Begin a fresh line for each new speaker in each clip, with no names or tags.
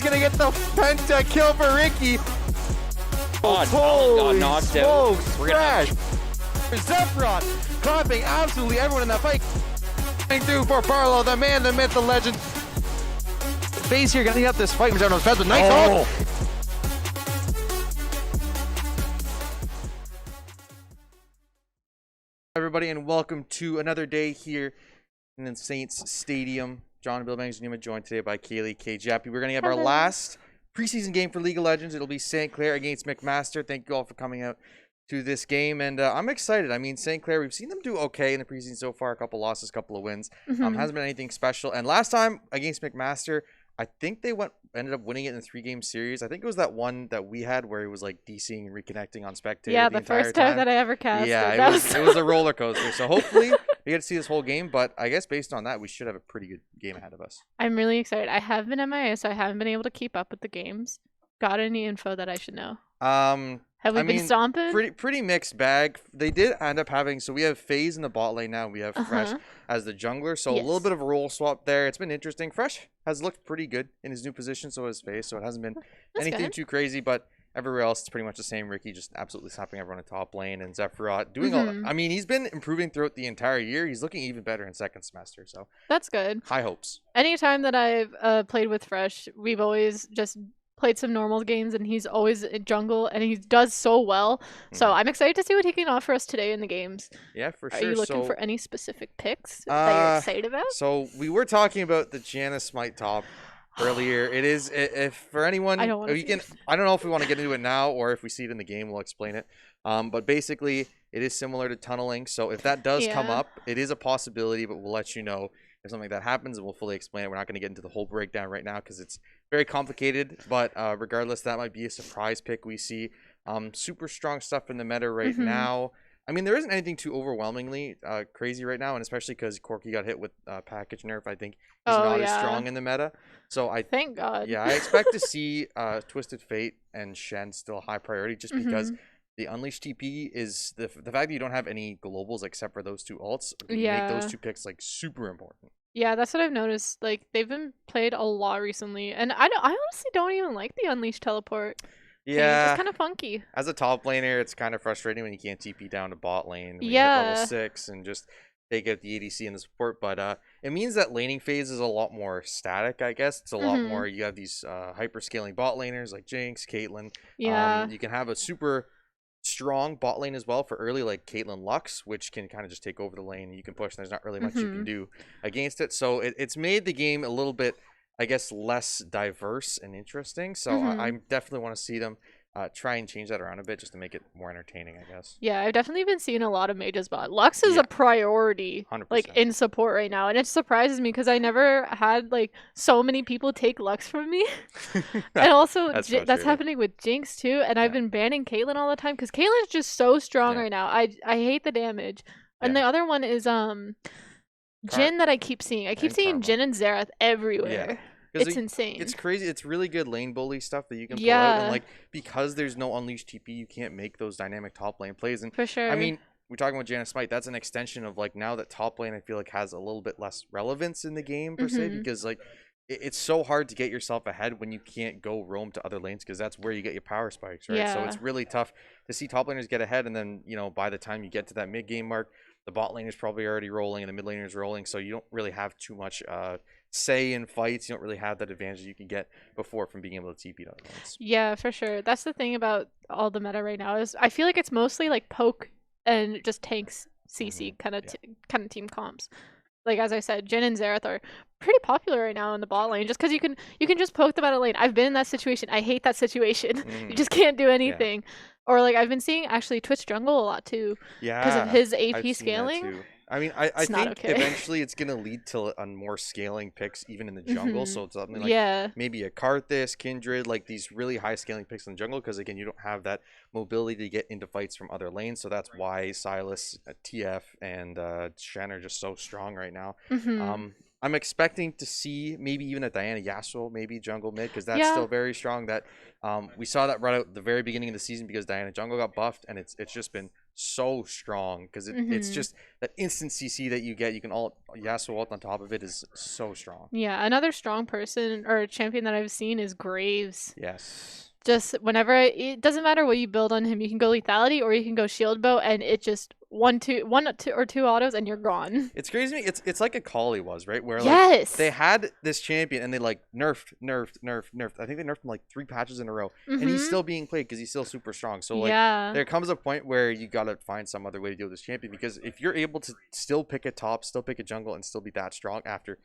gonna get the penta kill for Ricky.
God,
Holy
got knocked out.
smokes,
We're gonna
Crash. Zephyron clapping absolutely everyone in that fight. Coming through for Barlow, the man, the myth, the legend. Base here getting up this fight. Comes down on the fence with nice ult. Everybody, and welcome to another day here in the Saints Stadium. John and Bill Bangs and joined today by Kaylee K. Jappy. We're going to have our last preseason game for League of Legends. It'll be St. Clair against McMaster. Thank you all for coming out to this game, and I'm excited. I mean, St. Clair, we've seen them do okay in the preseason so far. A couple losses, a couple of wins. Hasn't been anything special. And last time against McMaster, I think they ended up winning it in a 3-game series. I think it was that one that we had where it was like DCing and reconnecting on Spectator.
Yeah, the first time that I ever cast.
Yeah, it was a roller coaster. So hopefully we get to see this whole game. But I guess based on that, we should have a pretty good game ahead of us.
I'm really excited. I have been MIA, so I haven't been able to keep up with the games. Got any info that I should know? Have we been stomping?
Pretty mixed bag. They did end up having, so we have FaZe in the bot lane now. We have Fresh as the jungler. So a little bit of a role swap there. It's been interesting. Fresh has looked pretty good in his new position, so has FaZe. So it hasn't been anything too crazy, but everywhere else it's pretty much the same. Ricky just absolutely slapping everyone in top lane, and Zephyron doing all. I mean, he's been improving throughout the entire year. He's looking even better in second semester. So
that's good.
High hopes.
Anytime that I've played with Fresh, we've always just played some normal games, and he's always in jungle, and he does so well. So I'm excited to see what he can offer us today in the games.
Yeah, for sure.
Are you looking for any specific picks that you're excited about?
So we were talking about the Janna Smite top earlier. It is, if for anyone, I don't know if we want to get into it now or if we see it in the game, we'll explain it. But basically, it is similar to tunneling. So if that does come up, it is a possibility, but we'll let you know if something like that happens, and we'll fully explain it. We're not going to get into the whole breakdown right now because it's very complicated, but regardless, that might be a surprise pick we see. Super strong stuff in the meta right now. I mean, there isn't anything too overwhelmingly crazy right now, and especially because Corki got hit with package nerf. I think he's not as strong in the meta. So
thank God.
Yeah, I expect to see Twisted Fate and Shen still high priority, just because the Unleashed TP is the fact that you don't have any globals except for those two ults. Make those two picks like super important.
Yeah, that's what I've noticed. Like, they've been played a lot recently, and I honestly don't even like the Unleashed teleport.
Yeah,
it's kind of funky.
As a top laner, it's kind of frustrating when you can't TP down to bot lane. When you hit level 6 and just take out the ADC and the support. But it means that laning phase is a lot more static, I guess. It's a lot more. You have these hyper scaling bot laners like Jinx, Caitlyn.
Yeah.
You can have a super strong bot lane as well for early, like Caitlyn Lux, which can kind of just take over the lane. You can push, and there's not really much you can do against it. So it's made the game a little bit, I guess, less diverse and interesting. So I definitely want to see them try and change that around a bit just to make it more entertaining, I guess.
Yeah, I've definitely been seeing a lot of mages bot. Lux is a priority,
100%.
like, in support right now, and it surprises me because I never had like so many people take Lux from me. And also that's happening with Jinx too, and I've been banning Caitlyn all the time because Caitlyn's just so strong right now. I hate the damage. And the other one is Jhin that I keep seeing. I keep seeing Jhin and Xerath everywhere. It's insane.
It's crazy. It's really good lane bully stuff that you can pull out. And like, because there's no Unleashed TP, you can't make those dynamic top lane plays. And
for sure.
I mean, we're talking about Janna Smite. That's an extension of like now that top lane I feel like has a little bit less relevance in the game per se, because like it's so hard to get yourself ahead when you can't go roam to other lanes because that's where you get your power spikes, right? So it's really tough to see top laners get ahead, and then by the time you get to that mid game mark, the bot lane is probably already rolling and the mid laner is rolling, so you don't really have too much say in fights. You don't really have that advantage you can get before from being able to TP to other lanes.
Yeah, for sure. That's the thing about all the meta right now is I feel like it's mostly like poke and just tanks CC kind of team comps. Like, as I said, Jhin and Xerath are pretty popular right now in the bot lane just because you can just poke them out of lane. I've been in that situation. I hate that situation. You just can't do anything. Or like I've been seeing actually Twitch jungle a lot to because of his AP scaling.
I mean, I think eventually it's going to lead to more scaling picks even in the jungle. So it's something like maybe a Karthus, Kindred, like these really high scaling picks in the jungle, because again, you don't have that mobility to get into fights from other lanes. So that's why Silas, TF, and Shen are just so strong right now. I'm expecting to see maybe even a Diana Yasuo, maybe jungle mid, because that's still very strong. That we saw that right out the very beginning of the season because Diana jungle got buffed, and it's just been so strong because it's just that instant CC that you get. You can Yasuo ult on top of it is so strong.
Yeah, another strong person or champion that I've seen is Graves.
Yes.
Just whenever it doesn't matter what you build on him, you can go lethality or you can go shield bow, and it just one or two autos and you're gone.
It's crazy to me. It's like a Kali was, right? Where
yes,
they had this champion and they like nerfed. I think they nerfed him like 3 patches in a row, and he's still being played because he's still super strong. So like there comes a point where you gotta find some other way to deal with this champion, because if you're able to still pick a top, still pick a jungle, and still be that strong after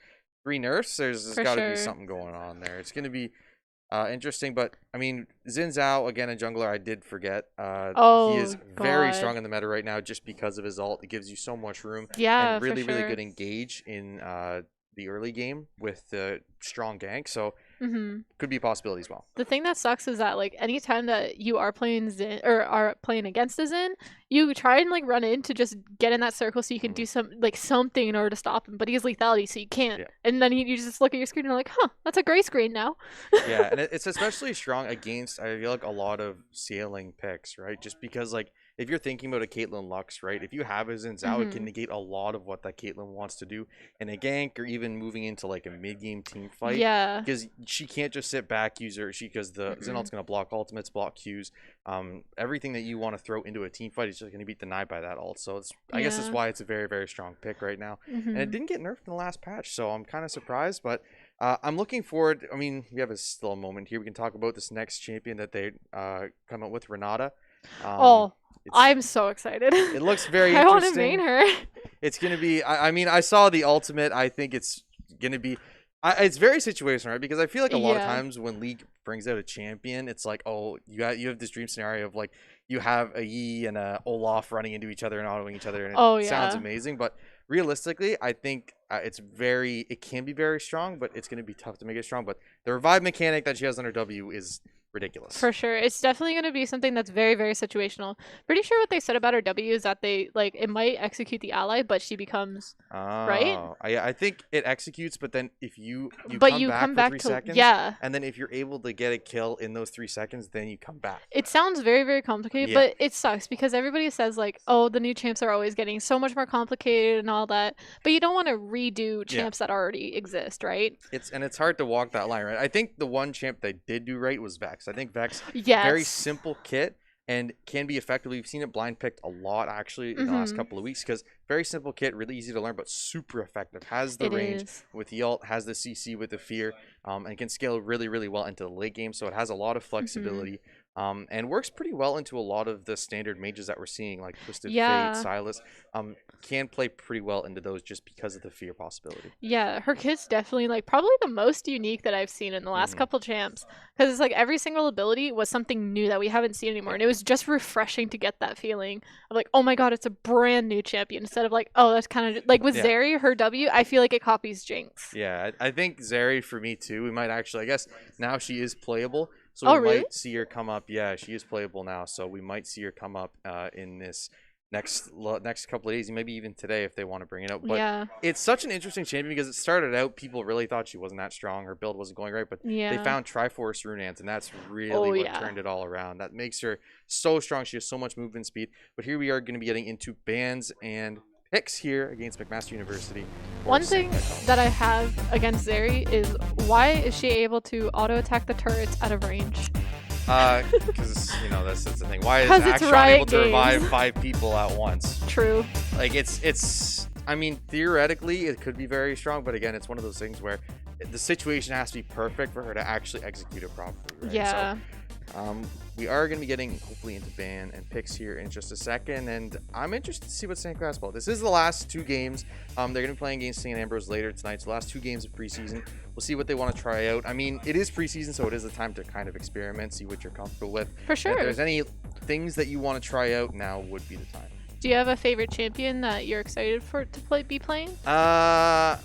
3 nerfs, there's got to be something going on there. It's gonna be interesting, but I mean, Xin Zhao, again, a jungler, I did forget. He is very strong in the meta right now just because of his ult. It gives you so much room.
Yeah,
and really good engage in the early game with the strong gank. So could be a possibility as well.
The thing that sucks is that like anytime that you are playing Xin or are playing against a Xin, you try and like run in to just get in that circle so you can do something in order to stop him, but he has lethality, so you can't. Yeah. And then you just look at your screen and you're like, huh, that's a gray screen now.
Yeah, and it's especially strong against, I feel like, a lot of scaling picks, right? Just because like if you're thinking about a Caitlyn Lux, right? If you have a Xin Zhao, it can negate a lot of what that Caitlyn wants to do in a gank, or even moving into like a mid-game team fight.
Yeah.
Because she can't just sit back, because the Xin ult's going to block ultimates, block Qs. Everything that you want to throw into a team fight is just going to be denied by that ult. So I guess that's why it's a very, very strong pick right now. And it didn't get nerfed in the last patch, so I'm kind of surprised. But I'm looking forward. I mean, we have still a moment here. We can talk about this next champion that they come up with, Renata.
I'm so excited.
It looks very interesting.
I want to main her.
It's going to be, I mean, I saw the ultimate. I think it's going to be, it's very situational, right? Because I feel like a lot of times when League brings out a champion, it's like, oh, you have this dream scenario of like, you have a Yi and a Olaf running into each other and autoing each other, and it sounds amazing. But realistically, I think it can be very strong, but it's going to be tough to make it strong. But the revive mechanic that she has on her W is ridiculous.
For sure. It's definitely going to be something that's very, very situational. Pretty sure what they said about her W is that they like it might execute the ally, but she becomes right.
I think it executes, but then if you come back for 3 seconds, and then if you're able to get a kill in those 3 seconds, then you come back.
It sounds very, very complicated, but it sucks because everybody says like, oh, the new champs are always getting so much more complicated and all that, but you don't want to redo champs that already exist, right? It's
hard to walk that line, right? I think the one champ they did do right was Vex. I think Vex, very simple kit and can be effective. We've seen it blind picked a lot actually in the last couple of weeks, because very simple kit, really easy to learn, but super effective. Has the range with the ult, has the CC with the fear, and can scale really, really well into the late game. So it has a lot of flexibility. And works pretty well into a lot of the standard mages that we're seeing, like Twisted Fate, Silas. Can play pretty well into those just because of the fear possibility.
Yeah, her kit's definitely like probably the most unique that I've seen in the last couple champs, because it's like every single ability was something new that we haven't seen anymore, and it was just refreshing to get that feeling of like, oh my god, it's a brand new champion, instead of like, oh, that's kind of like with Zeri, her W, I feel like it copies Jinx.
Yeah, I think Zeri for me too. We might actually, I guess now she is playable. So we might see her come up. Yeah, she is playable now. So we might see her come up in this next couple of days, maybe even today if they want to bring it up. But it's such an interesting champion because it started out, people really thought she wasn't that strong. Her build wasn't going right, but they found Triforce Runeance, and that's really what turned it all around. That makes her so strong. She has so much movement speed. But here we are going to be getting into bans and picks here against McMaster University.
One thing that I have against Zeri is, why is she able to auto attack the turrets out of range?
Because that's the thing. Why is Action able to revive 5 people at once?
True.
Like it's. I mean, theoretically, it could be very strong, but again, it's one of those things where the situation has to be perfect for her to actually execute it properly. Right?
Yeah.
So, we are going to be getting hopefully into ban and picks here in just a second, and I'm interested to see what St. Clair's about. This is the last 2 games. They're going to be playing against St. Ambrose later tonight. It's the last 2 games of preseason. We'll see what they want to try out. I mean, it is preseason, so it is a time to kind of experiment, see what you're comfortable with.
For sure.
And if there's any things that you want to try out, now would be the time.
Do you have a favorite champion that you're excited to be playing?
I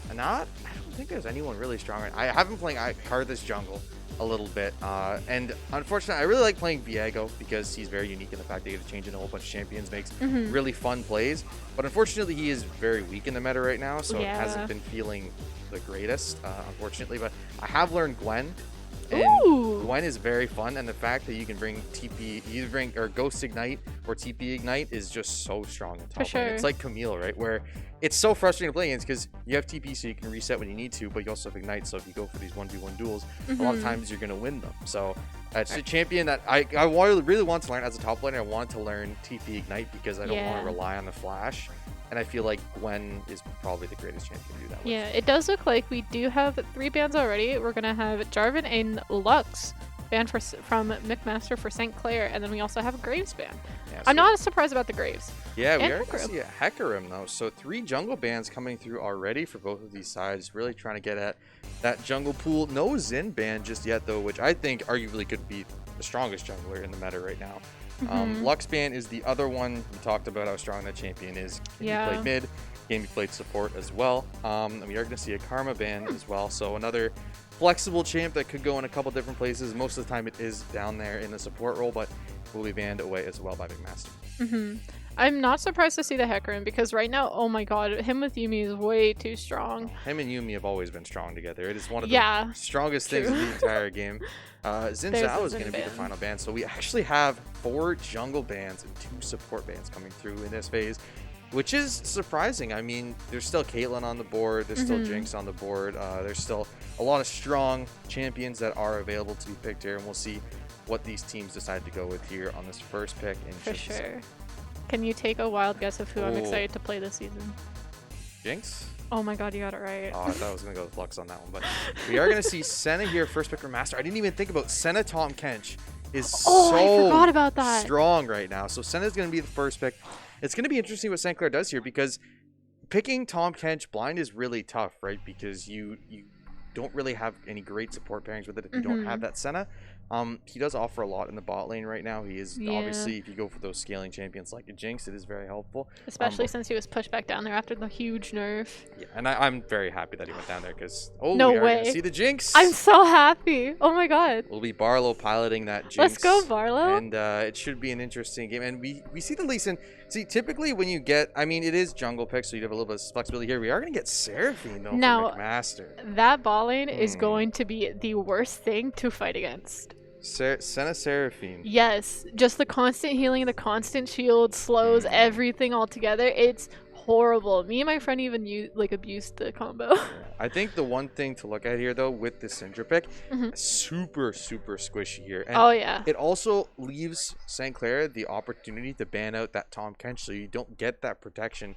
don't think there's anyone really strong. I have been playing Karthus jungle a little bit, and unfortunately I really like playing Viego because he's very unique in the fact that you get to change in a whole bunch of champions, makes really fun plays, but unfortunately he is very weak in the meta right now, so it hasn't been feeling the greatest, unfortunately. But I have learned Gwen, And
Ooh.
Gwen is very fun, and the fact that you can bring or Ghost Ignite or TP Ignite is just so strong in top lane. It's like Camille, right? Where it's so frustrating to play against because you have TP so you can reset when you need to, but you also have Ignite, so if you go for these 1v1 duels, a lot of times you're going to win them. So it's a champion that I really want to learn as a top laner. I want to learn TP Ignite because I don't want to rely on the flash. And I feel like Gwen is probably the greatest champion to do that with.
Yeah, it does look like we do have 3 bans already. We're going to have Jarvan and Lux banned from McMaster for St. Clair, and then we also have Graves banned. Yeah, so I'm not as surprised about the Graves.
Yeah, we are going to see a Hecarim, though. So 3 jungle bans coming through already for both of these sides. Really trying to get at that jungle pool. No Xin ban just yet, though, which I think arguably could be the strongest jungler in the meta right now. Lux ban is the other one we talked about how strong that champion is. He played mid, he played support as well. And we are going to see a Karma ban as well. So another flexible champ that could go in a couple different places. Most of the time it is down there in the support role, but will be banned away as well by McMaster.
I'm not surprised to see the Hecarim because right now, oh my god, him with Yuumi is way too strong.
Him and Yuumi have always been strong together. It is one of the strongest things in the entire game. Xin Zhao is going to be the final ban. So we actually have 4 jungle bans and 2 support bans coming through in this phase, which is surprising. I mean, there's still Caitlyn on the board. There's still Jinx on the board. There's still a lot of strong champions that are available to be picked here. And we'll see what these teams decide to go with here on this first pick.
For sure. Can you take a wild guess of who I'm excited to play this season?
Jinx?
Oh my god, you got it right.
Oh, I thought I was going to go with Lux on that one. But we are going to see Senna here, first pick for Master. I didn't even think about Senna Tahm Kench is
I forgot about that.
Strong right now. So Senna's going to be the first pick. It's going to be interesting what St. Clair does here because picking Tahm Kench blind is really tough, right? Because you don't really have any great support pairings with it if you don't have that Senna. He does offer a lot in the bot lane right now. He is obviously, if you go for those scaling champions like a Jinx, it is very helpful.
Especially since he was pushed back down there after the huge nerf.
Yeah, and I'm very happy that he went down there because
no
we are
way.
Gonna see the Jinx.
I'm so happy. Oh my god.
We'll be Barlow piloting that Jinx.
Let's go, Barlow.
And it should be an interesting game. And we see the Lee Sin. See, typically when you get, I mean, it is jungle pick, so you have a little bit of flexibility here. We are going to get Seraphine though
now,
for McMaster.
That bot lane is going to be the worst thing to fight against.
Senna Seraphine.
Yes, just the constant healing, the constant shield slows everything all together. It's horrible. Me and my friend even abused the combo.
I think the one thing to look at here though with the Syndra pick, super squishy here. And it also leaves St. Clair the opportunity to ban out that Tahm Kench, so you don't get that protection.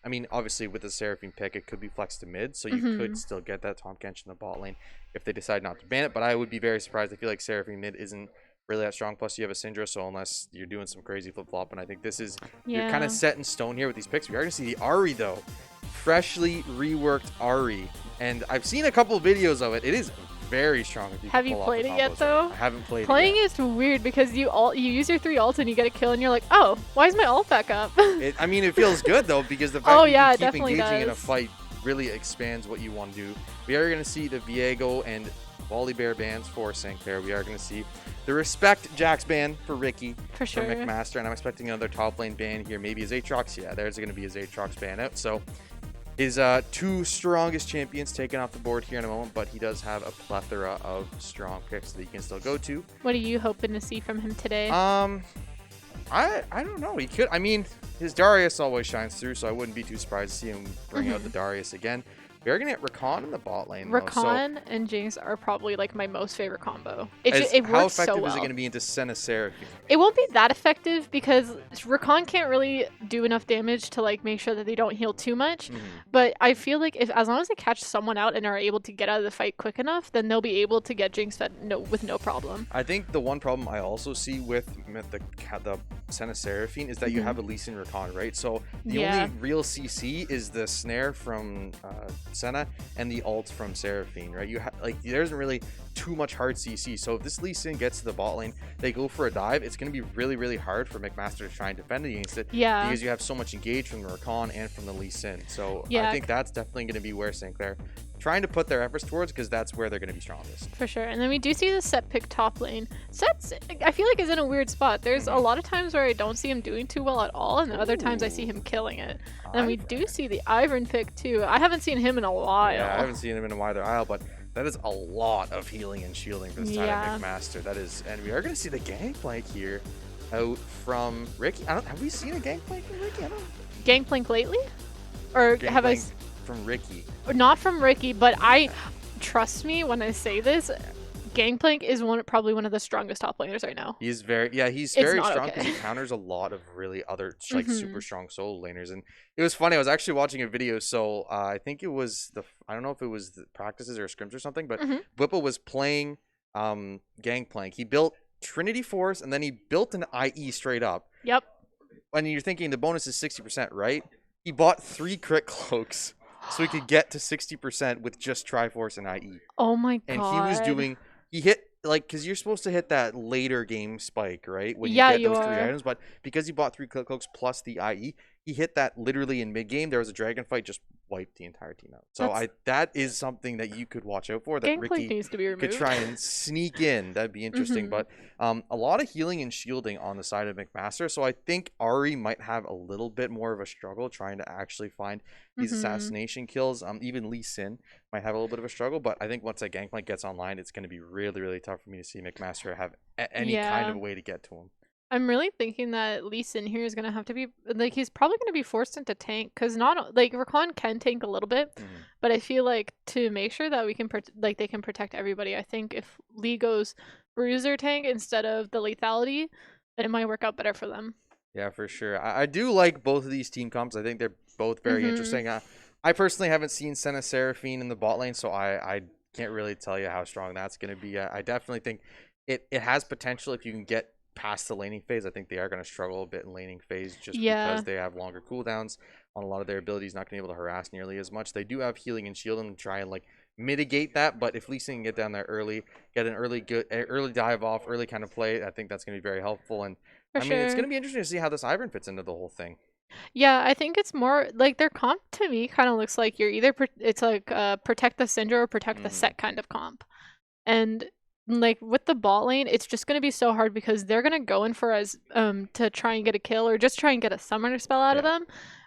I mean, obviously with the Seraphine pick, it could be flexed to mid, so you could still get that Tahm Kench in the bot lane if they decide not to ban it. But I would be very surprised. I feel like Seraphine mid isn't really that strong. Plus, you have a Syndra, so unless you're doing some crazy flip-flop, and I think this is you're kind of set in stone here with these picks. We are going to see the Ahri, though. Freshly reworked Ahri. And I've seen a couple of videos of it. It is very strong. If you
have you played it yet, though?
I haven't played
Playing
it yet.
Is weird because you use your 3 ults and you get a kill and you're like, oh, why is my ult back up?
I mean, it feels good, though, because the fact that you keep engaging in a fight really expands what you want to do. We are going to see the Viego and Volibear bans for St. Clair. We are going to see the Respect Jax ban for Ricky.
For sure.
For McMaster. And I'm expecting another top lane ban here. Maybe his Aatrox. Yeah, there's going to be his Aatrox ban out. So his 2 strongest champions taken off the board here in a moment, but he does have a plethora of strong picks that he can still go to.
What are you hoping to see from him today?
I don't know. He could. I mean, his Darius always shines through, so I wouldn't be too surprised to see him bring out the Darius again. We are going to get Rakan in the bot lane, though.
Rakan and Jinx are probably like my most favorite combo. It works so well.
How effective is it going to be into Senna Seraphine?
It won't be that effective because Rakan can't really do enough damage to like make sure that they don't heal too much. But I feel like as long as they catch someone out and are able to get out of the fight quick enough, then they'll be able to get Jinx with no problem.
I think the one problem I also see with the Senna Seraphine is that you have a Lee Sin Rakan, right? So the only real CC is the snare from Senna and the ult from Seraphine, right? There isn't really too much hard CC. So if this Lee Sin gets to the bot lane, they go for a dive, it's going to be really hard for McMaster to try and defend against it.
Yeah.
Because you have so much engage from the Rakan and from the Lee Sin. So I think that's definitely going to be where St. Clair trying to put their efforts towards, because that's where they're going to be strongest.
For sure. And then we do see the Set pick top lane. Set's, I feel like, is in a weird spot. There's a lot of times where I don't see him doing too well at all, and other times I see him killing it. And then we do see the Ivern pick too. I haven't seen him in a while.
Yeah, I haven't seen him in a while either, but That is a lot of healing and shielding for this time of McMaster. That is, and we are going to see the Gangplank here out from Ricky. Have we seen a Gangplank from Ricky?
Gangplank lately? Or
Gangplank
have I...
from Ricky.
Not from Ricky, but trust me when I say this, Gangplank is probably one of the strongest top laners right now.
He's very strong because he counters a lot of really other like super strong solo laners. And it was funny. I was actually watching a video. So I think it was I don't know if it was the practices or scrims or something, but Whipple was playing Gangplank. He built Trinity Force and then he built an IE straight up.
Yep.
And you're thinking the bonus is 60%, right? He bought 3 crit cloaks so he could get to 60% with just Triforce and IE.
Oh my god.
And he was doing... He hit, like, because you're supposed to hit that later game spike, right? When you get those 3 items. But because he bought 3 cloaks plus the IE, he hit that literally in mid-game. There was a dragon fight, just wiped the entire team out. So that is something that you could watch out for. That Ricky
needs to be removed.
Could try and sneak in. That'd be interesting. But a lot of healing and shielding on the side of McMaster. So I think Ari might have a little bit more of a struggle trying to actually find these assassination kills. Even Lee Sin might have a little bit of a struggle. But I think once that Gangplank gets online, it's going to be really, really tough for me to see McMaster have any kind of way to get to him.
I'm really thinking that Lee Sin here is going to have to be, like, he's probably going to be forced into tank, because not, like, Rakan can tank a little bit, but I feel like to make sure that we can, they can protect everybody, I think if Lee goes bruiser tank instead of the lethality, then it might work out better for them.
Yeah, for sure. I do like both of these team comps. I think they're both very interesting. I personally haven't seen Senna Seraphine in the bot lane, so I can't really tell you how strong that's going to be. I definitely think it has potential if you can get past the laning phase. I think they are going to struggle a bit in laning phase just because they have longer cooldowns on a lot of their abilities, not going to be able to harass nearly as much. They do have healing and shielding to try and like mitigate that, but if Lee Sin can get down there early, get an early dive off, early kind of play, I think that's going to be very helpful. And I mean, it's going to be interesting to see how this Ivern fits into the whole thing.
Yeah, I think it's more like their comp to me kind of looks like you're either it's like protect the Syndra or protect the set kind of comp. And like with the bot lane, it's just going to be so hard because they're going to go in for to try and get a kill or just try and get a summoner spell out of them.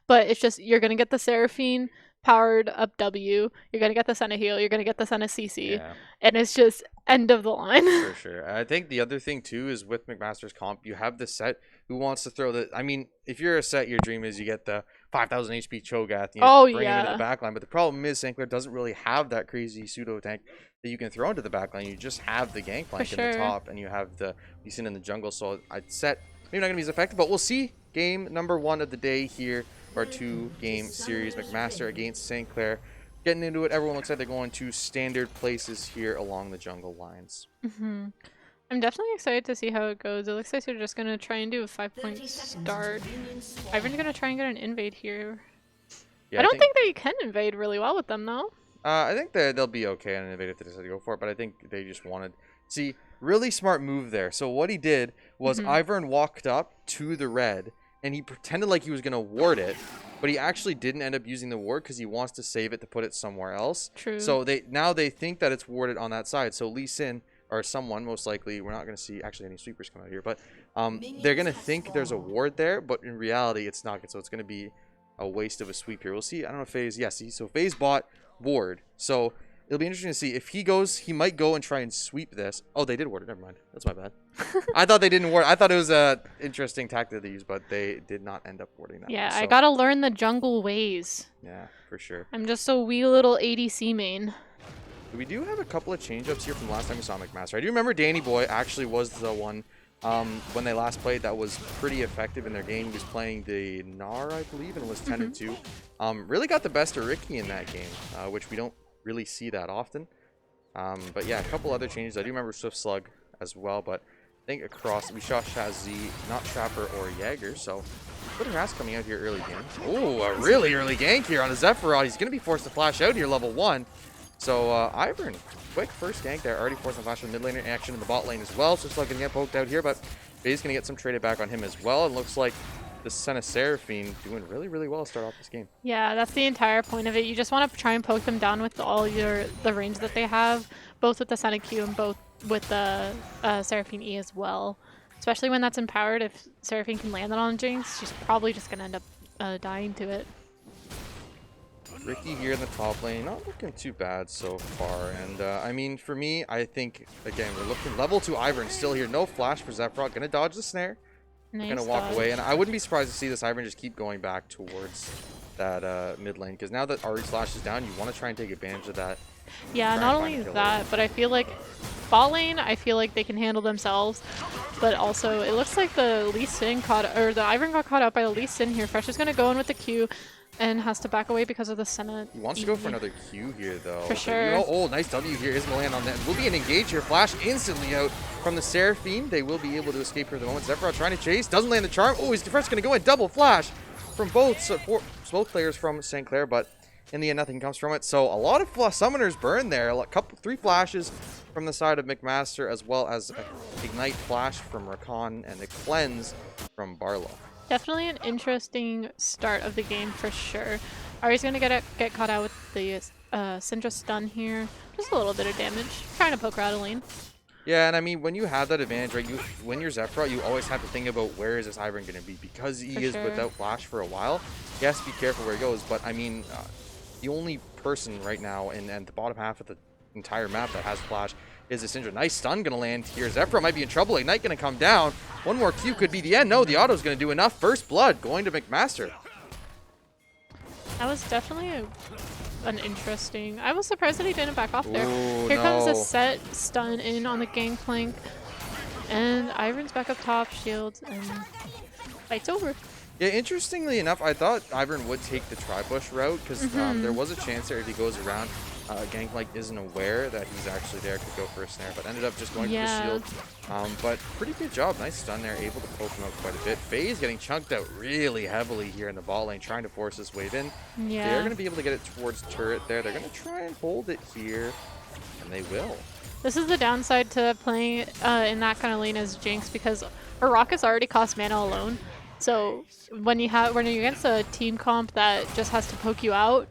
But it's just you're going to get the Seraphine powered up W, you're going to get the Senna heal, you're going to get the Senna CC, and it's just end of the line.
For sure. I think the other thing too is with McMaster's comp, you have the set who wants to throw the, I mean, if you're a set, your dream is you get the 5,000 HP Cho'Gath, you know, bring him into the backline, but the problem is St. Clair doesn't really have that crazy pseudo tank that you can throw into the backline. You just have the Gangplank in the top, and you have the Lee Sin in the jungle, so I'd set maybe not going to be as effective, but we'll see. Game number 1 of the day here, our 2-game series, McMaster against St. Clair. Getting into it, everyone looks like they're going to standard places here along the jungle lines.
I'm definitely excited to see how it goes. It looks like they're just going to try and do a 5-point start. Ivern's going to try and get an invade here. Yeah, I don't think they can invade really well with them, though. I
think they'll be okay on an invade if they decide to go for it, but I think they just wanted... See, really smart move there. So what he did was Ivern walked up to the red, and he pretended like he was going to ward it, but he actually didn't end up using the ward because he wants to save it to put it somewhere else.
True.
So now they think that it's warded on that side. So Lee Sin, or someone most likely, we're not going to see actually any sweepers come out here, but they're going to think there's a ward there, but in reality it's not. So it's going to be a waste of a sweep here. We'll see. I don't know if FaZe, so FaZe bought ward. So it'll be interesting to see if he goes, he might go and try and sweep this. Oh, they did ward it. Never mind. That's my bad. I thought they didn't ward. I thought it was a interesting tactic to use, but they did not end up warding that.
Yeah, I got to learn the jungle ways.
Yeah, for sure.
I'm just a wee little ADC main.
We do have a couple of change-ups here from last time we saw McMaster. I do remember Danny Boy actually was the one when they last played that was pretty effective in their game. He was playing the Gnar, I believe, and was 10-2. Really got the best of Ricky in that game, which we don't really see that often. But yeah, a couple other changes. I do remember Swift Slug as well, but I think across we saw Shazzy, not Trapper or Jaeger, so good harass coming out here early game. Oh, a really early gank here on a Zephyros. He's going to be forced to flash out here level 1. So Ivern, quick first gank there, already forcing flash in the mid laner action in the bot lane as well. So it's not going to get poked out here, but FaZe's going to get some traded back on him as well. It looks like the Senna Seraphine doing really, really well to start off this game.
Yeah, that's the entire point of it. You just want to try and poke them down with all the range that they have, both with the Senna Q and both with the Seraphine E as well. Especially when that's empowered, if Seraphine can land it on Jinx, she's probably just going to end up dying to it.
Ricky here in the top lane, not looking too bad so far. And I mean, for me, I think, again, we're looking level 2 Ivern still here. No flash for Zephrot. Gonna dodge the snare.
Nice
Gonna walk
dodge.
away. And I wouldn't be surprised to see this Ivern just keep going back towards that mid lane. Because now that Ari Slash is down, you want to try and take advantage of that.
Yeah, not only that, but I feel like bot lane, I feel like they can handle themselves. But also, it looks like the Lee Sin the Ivern got caught out by the Lee Sin here. Fresh is gonna go in with the Q. And has to back away because of the Senate.
He wants to go for another Q here, though.
For sure.
Oh, nice W here. Isn't going to land on that. Will be an engage here. Flash instantly out from the Seraphine. They will be able to escape for the moment. Zephrot trying to chase. Doesn't land the charm. Oh, he's first going to go in. Double flash from both players from St. Clair, but in the end, nothing comes from it. So a lot of summoners burn there. Three flashes from the side of McMaster, as well as an Ignite flash from Rakan and a Cleanse from Barlow.
Definitely an interesting start of the game for sure. Ari's gonna get caught out with the Syndra stun here. Just a little bit of damage. Trying to poke her out of lane.
Yeah, and I mean, when you have that advantage, right, when you're Zephrot, you always have to think about where is this Ivern going to be, because he is without flash for a while. He has to be careful where he goes, but I mean, the only person right now in the bottom half of the entire map that has flash is a Syndra. Nice stun going to land here. Zephrot might be in trouble. Ignite going to come down. One more Q could be the end. No, the auto's going to do enough. First blood going to McMaster.
That was definitely an interesting... I was surprised that he didn't back off there.
Ooh,
Here comes a set stun in on the gangplank. And Ivern's back up top, shields, and fight's over.
Yeah, interestingly enough, I thought Ivern would take the tri-bush route, because there was a chance there if he goes around. Gangplank isn't aware that he's actually there, could go for a snare, but ended up just going for the shield. But pretty good job. Nice stun there, able to poke him out quite a bit. FaZe getting chunked out really heavily here in the ball lane, trying to force his wave in.
Yeah.
They're going to be able to get it towards turret there. They're going to try and hold it here, and they will.
This is the downside to playing in that kind of lane as Jinx, because her rockets already cost mana alone. So when you're against a team comp that just has to poke you out,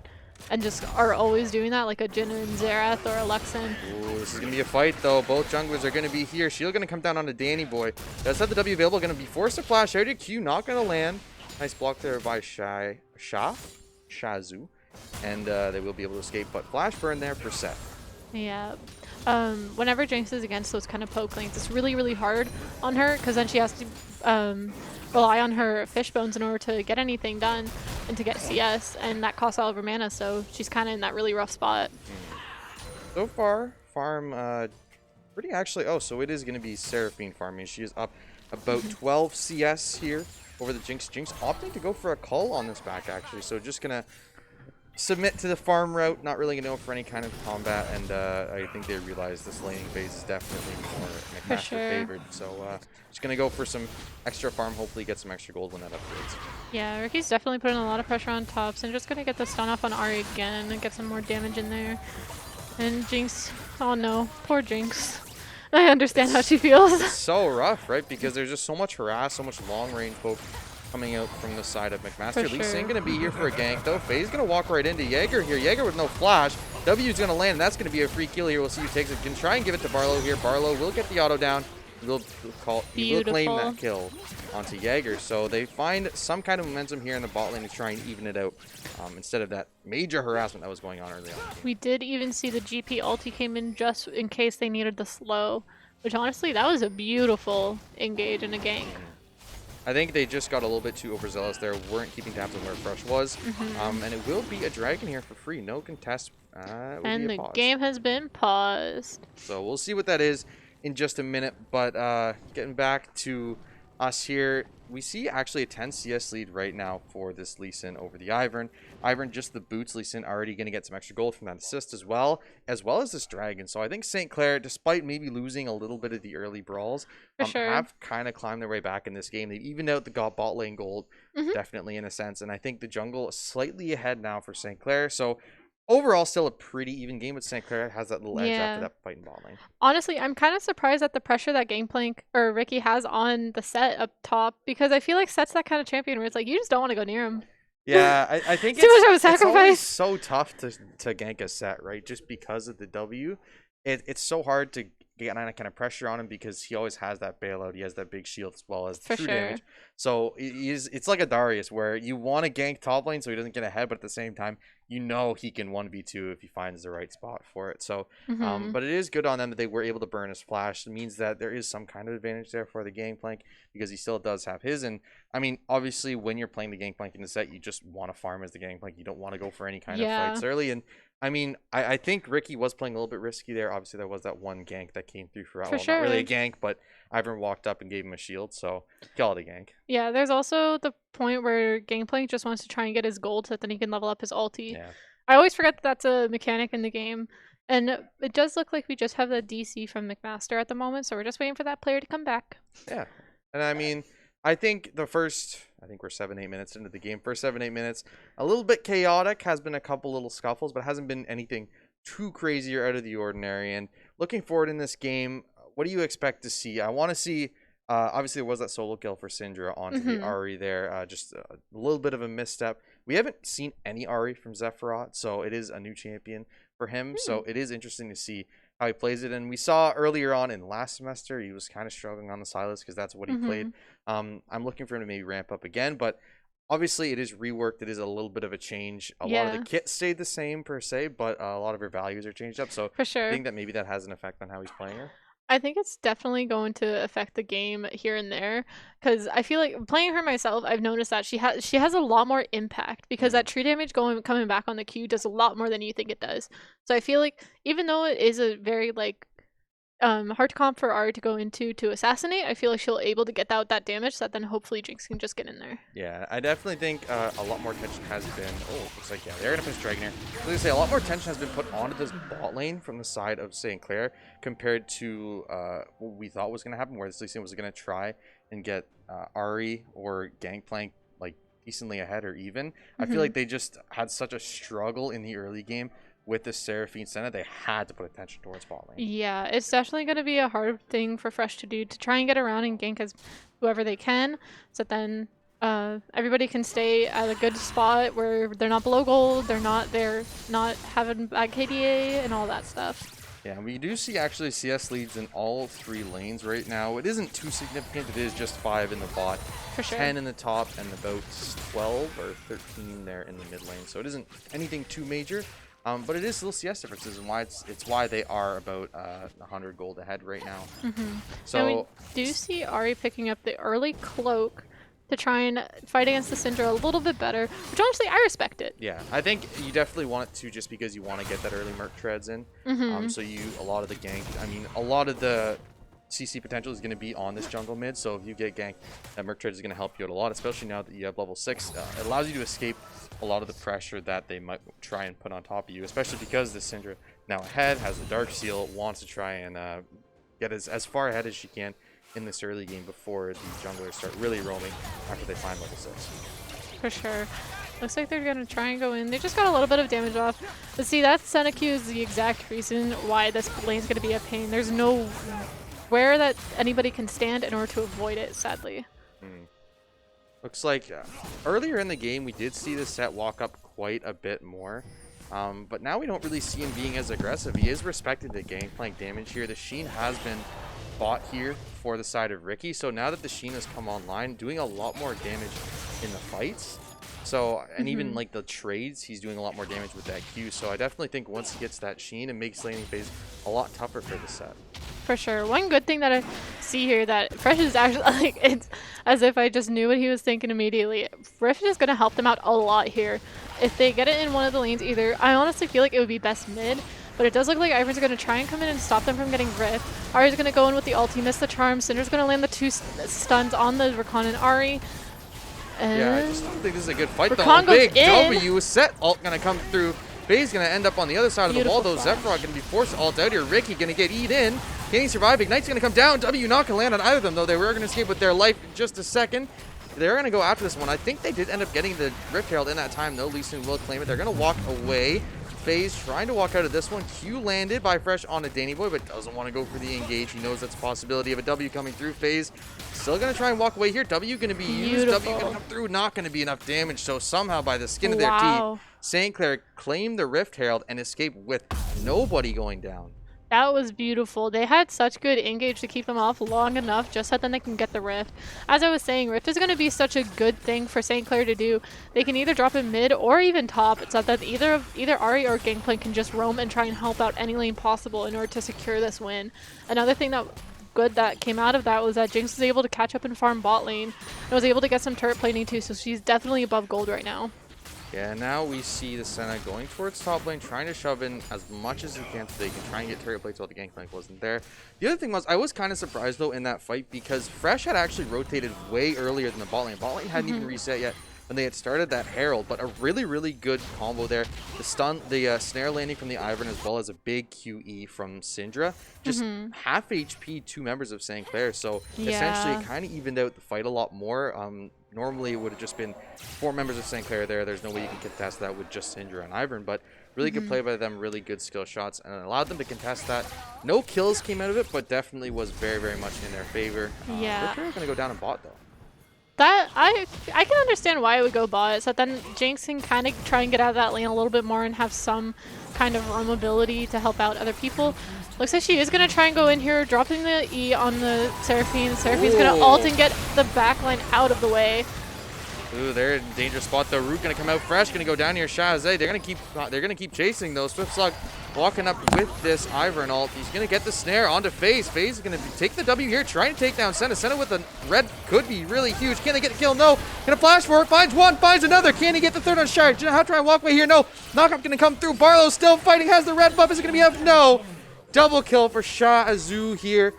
and just are always doing that, like a Jhin and Xerath or a Luxin.
Ooh, this is going to be a fight, though. Both junglers are going to be here. Shield going to come down on the Danny Boy. Does have the W available. Going to be forced to flash out. Q not going to land. Nice block there by Shazu. And they will be able to escape, but flash burn there for Seth.
Yeah. Whenever Jinx is against those kind of poke lanes, it's really, really hard on her, because then she has to rely on her fish bones in order to get anything done and to get CS, and that costs all of her mana, so she's kind of in that really rough spot.
So far, farm pretty actually. Oh, so it is going to be Seraphine farming. She is up about 12 CS here over the Jinx. Jinx opting to go for a cull on this back, actually, so just going to submit to the farm route, not really gonna go for any kind of combat, and I think they realize this laning phase is definitely more McMaster favored. So just gonna go for some extra farm, hopefully get some extra gold when that upgrades.
Yeah, Ricky's definitely putting a lot of pressure on tops, and just gonna get the stun off on Ari again and get some more damage in there. And Jinx, oh no, poor Jinx. I understand how she feels.
It's so rough, right? Because there's just so much harass, so much long range poke coming out from the side of McMaster. Lee Sin gonna be here for a gank, though. FaZe gonna walk right into Jaeger here. Jaeger with no flash. W's gonna land, and that's gonna be a free kill here. We'll see who takes it. Can try and give it to Barlow here. Barlow will get the auto down. He will claim that kill onto Jaeger. So they find some kind of momentum here in the bot lane to try and even it out, instead of that major harassment that was going on early on.
We did even see the GP ulti came in just in case they needed the slow, which honestly, that was a beautiful engage and a gank.
I think they just got a little bit too overzealous there, weren't keeping tabs on where Fresh was. And it will be a dragon here for free, no contest.
And the game has been paused.
So we'll see what that is in just a minute, but getting back to us here, we see actually a 10 CS lead right now for this Lee Sin over the Ivern. Ivern just the boots. Lee Sin already going to get some extra gold from that assist as well as this dragon. So I think St. Clair, despite maybe losing a little bit of the early brawls, have kind of climbed their way back in this game. They've evened out the bot lane gold, definitely in a sense. And I think the jungle is slightly ahead now for St. Clair. So overall, still a pretty even game, but St. Clair has that little edge after that fight in bot lane.
Honestly, I'm kind of surprised at the pressure that Gangplank or Ricky has on the set up top, because I feel like Set's that kind of champion where it's like you just don't want to go near him.
Yeah, I think
too much of a
it's always
sacrifice.
so tough to gank a set, right? Just because of the W. It's so hard to get any kind of pressure on him because he always has that bailout. He has that big shield as well as
For
true
sure.
damage. So it's like a Darius where you want to gank top lane so he doesn't get ahead, but at the same time, you know he can 1v2 if he finds the right spot for it. So, but it is good on them that they were able to burn his flash. It means that there is some kind of advantage there for the Gangplank because he still does have his. And I mean, obviously, when you're playing the Gangplank in the set, you just want to farm as the Gangplank. You don't want to go for any kind of fights early. And I mean, I think Ricky was playing a little bit risky there. Obviously, there was that one gank that came through for well, not really a gank, but Ivern walked up and gave him a shield, so call it a gank.
Yeah, there's also the point where Gangplank just wants to try and get his gold so that then he can level up his ulti.
Yeah.
I always forget that that's a mechanic in the game. And it does look like we just have the DC from McMaster at the moment, so we're just waiting for that player to come back.
Yeah. And I mean, I think we're 7-8 minutes into the game. First 7-8 minutes, a little bit chaotic, has been a couple little scuffles, but hasn't been anything too crazy or out of the ordinary. And looking forward in this game, what do you expect to see? I want to see, obviously there was that solo kill for Syndra onto the Ahri there, just a little bit of a misstep. We haven't seen any Ahri from Zephyros, so it is a new champion for him. So it is interesting to see how he plays it. And we saw earlier on in last semester, he was kind of struggling on the Sylas because that's what he played. I'm looking for him to maybe ramp up again, but obviously it is reworked. It is a little bit of a change. A lot of the kit stayed the same per se, but a lot of her values are changed up. So
for sure.
I think that maybe that has an effect on how he's playing her.
I think it's definitely going to affect the game here and there, because I feel like playing her myself, I've noticed that she has a lot more impact because that tree damage coming back on the Q does a lot more than you think it does. So I feel like even though it is a very like hard comp for Ahri to go into to assassinate, I feel like she'll able to get out that damage so that then hopefully Jinx can just get in there.
Yeah, I definitely think a lot more attention has been, looks like, yeah, they're gonna push Dragon here. I was gonna say a lot more attention has been put onto this bot lane from the side of St. Clair compared to what we thought was gonna happen, where this Lee Sin was gonna try and get Ahri or Gangplank like decently ahead or even. I feel like they just had such a struggle in the early game with the Seraphine Senna. They had to put attention towards bot lane.
Yeah, it's definitely going to be a hard thing for Fresh to do, to try and get around and gank as whoever they can, so that then everybody can stay at a good spot where they're not below gold, they're not having bad KDA and all that stuff.
Yeah, we do see actually CS leads in all 3 lanes right now. It isn't too significant. It is just 5 in the bot,
for sure.
10 in the top, and about 12 or 13 there in the mid lane. So it isn't anything too major. But it is still CS differences, and it's why they are about 100 gold ahead right now. So
and we do see Ahri picking up the early cloak to try and fight against the Syndra a little bit better, which honestly I respect it.
Yeah, I think you definitely want it to, just because you want to get that early Merc treads in. So a lot of the gank, I mean, a lot of the CC potential is going to be on this jungle mid, so if you get ganked, that Merc Trade is going to help you out a lot, especially now that you have level 6. It allows you to escape a lot of the pressure that they might try and put on top of you, especially because the Syndra now ahead, has the Dark Seal, wants to try and get as far ahead as she can in this early game before the junglers start really roaming after they find level 6.
For sure. Looks like they're going to try and go in. They just got a little bit of damage off. But see, that Senna Q is the exact reason why this lane's going to be a pain. There's no where that anybody can stand in order to avoid it, sadly.
Looks like earlier in the game we did see the set walk up quite a bit more, but now we don't really see him being as aggressive. He is respecting the Gangplank damage here. The Sheen has been bought here for the side of Ricky, so now that the Sheen has come online, doing a lot more damage in the fights. So, and even like the trades, he's doing a lot more damage with that Q. So I definitely think once he gets that Sheen, it makes laning phase a lot tougher for the set.
For sure. One good thing that I see here that Fresh is actually, like, it's as if I just knew what he was thinking immediately. Fresh is going to help them out a lot here. If they get it in one of the lanes, either, I honestly feel like it would be best mid, but it does look like Ivern's going to try and come in and stop them from getting ripped. Ahri's going to go in with the ulti, miss the charm. Syndra's going to land the 2 stuns on the Rakan and Ahri.
Yeah, I just don't think this is a good fight
Rakan
though. Big
in.
W set ult gonna come through. FaZe gonna end up on the other side of the wall though. Zephyros gonna be forced to ult out here. Ricky gonna get eat in. Can he survive? Ignite's gonna come down. W not gonna land on either of them though. They were gonna escape with their life in just a second. They're gonna go after this one. I think they did end up getting the Rift Herald in that time though. Lee Sin will claim it. They're gonna walk away. FaZe trying to walk out of this one. Q landed by Fresh on a Danny Boy, but doesn't want to go for the engage. He knows that's a possibility of a W coming through. FaZe still going to try and walk away here. W going to be used. W going to come through. Not going to be enough damage. So somehow by the skin of their teeth, St. Clair claimed the Rift Herald and escaped with nobody going down.
That was beautiful. They had such good engage to keep them off long enough just so then they can get the Rift. As I was saying, Rift is going to be such a good thing for St. Clair to do. They can either drop it mid or even top, so that either Ahri or Gangplank can just roam and try and help out any lane possible in order to secure this win. Another thing that came out of that was that Jinx was able to catch up and farm bot lane and was able to get some turret plating too, so she's definitely above gold right now.
Yeah, now we see the Senna going towards top lane, trying to shove in as much as he can so they can try and get turret plates while the Gangplank wasn't there. The other thing was, I was kind of surprised though in that fight because Fresh had actually rotated way earlier than the bot lane. Bot lane hadn't even reset yet when they had started that Herald, but a really, really good combo there. The snare landing from the Ivern as well as a big QE from Syndra. Just half HP, 2 members of St. Clair, so essentially it kind of evened out the fight a lot more. Normally it would have just been 4 members of St. Clair there. There's no way you can contest that with just Syndra and Ivern, but really good play by them, really good skill shots, and it allowed them to contest that. No kills came out of it, but definitely was very, very much in their favor. They're going to go down in bot though.
That I can understand why it would go bot, so then Jinx can kind of try and get out of that lane a little bit more and have some kind of roam ability to help out other people. Looks like she is going to try and go in here, dropping the E on the Seraphine. Seraphine's going to ult and get the backline out of the way.
Ooh, they're in a dangerous spot though. Root gonna come out fresh, gonna go down here. Shazay, they're gonna keep chasing though. Swiftslug walking up with this Ivern ult. He's gonna get the snare onto FaZe. FaZe is gonna take the W here, trying to take down Senna. Senna with a red could be really huge. Can they get the kill? No. Gonna flash for it. Finds one, finds another. Can he get the third on Shard? How try and walk away here? No. Knockup gonna come through. Barlow still fighting. Has the red buff. Is it gonna be up? No. Double kill for Shah Azu here.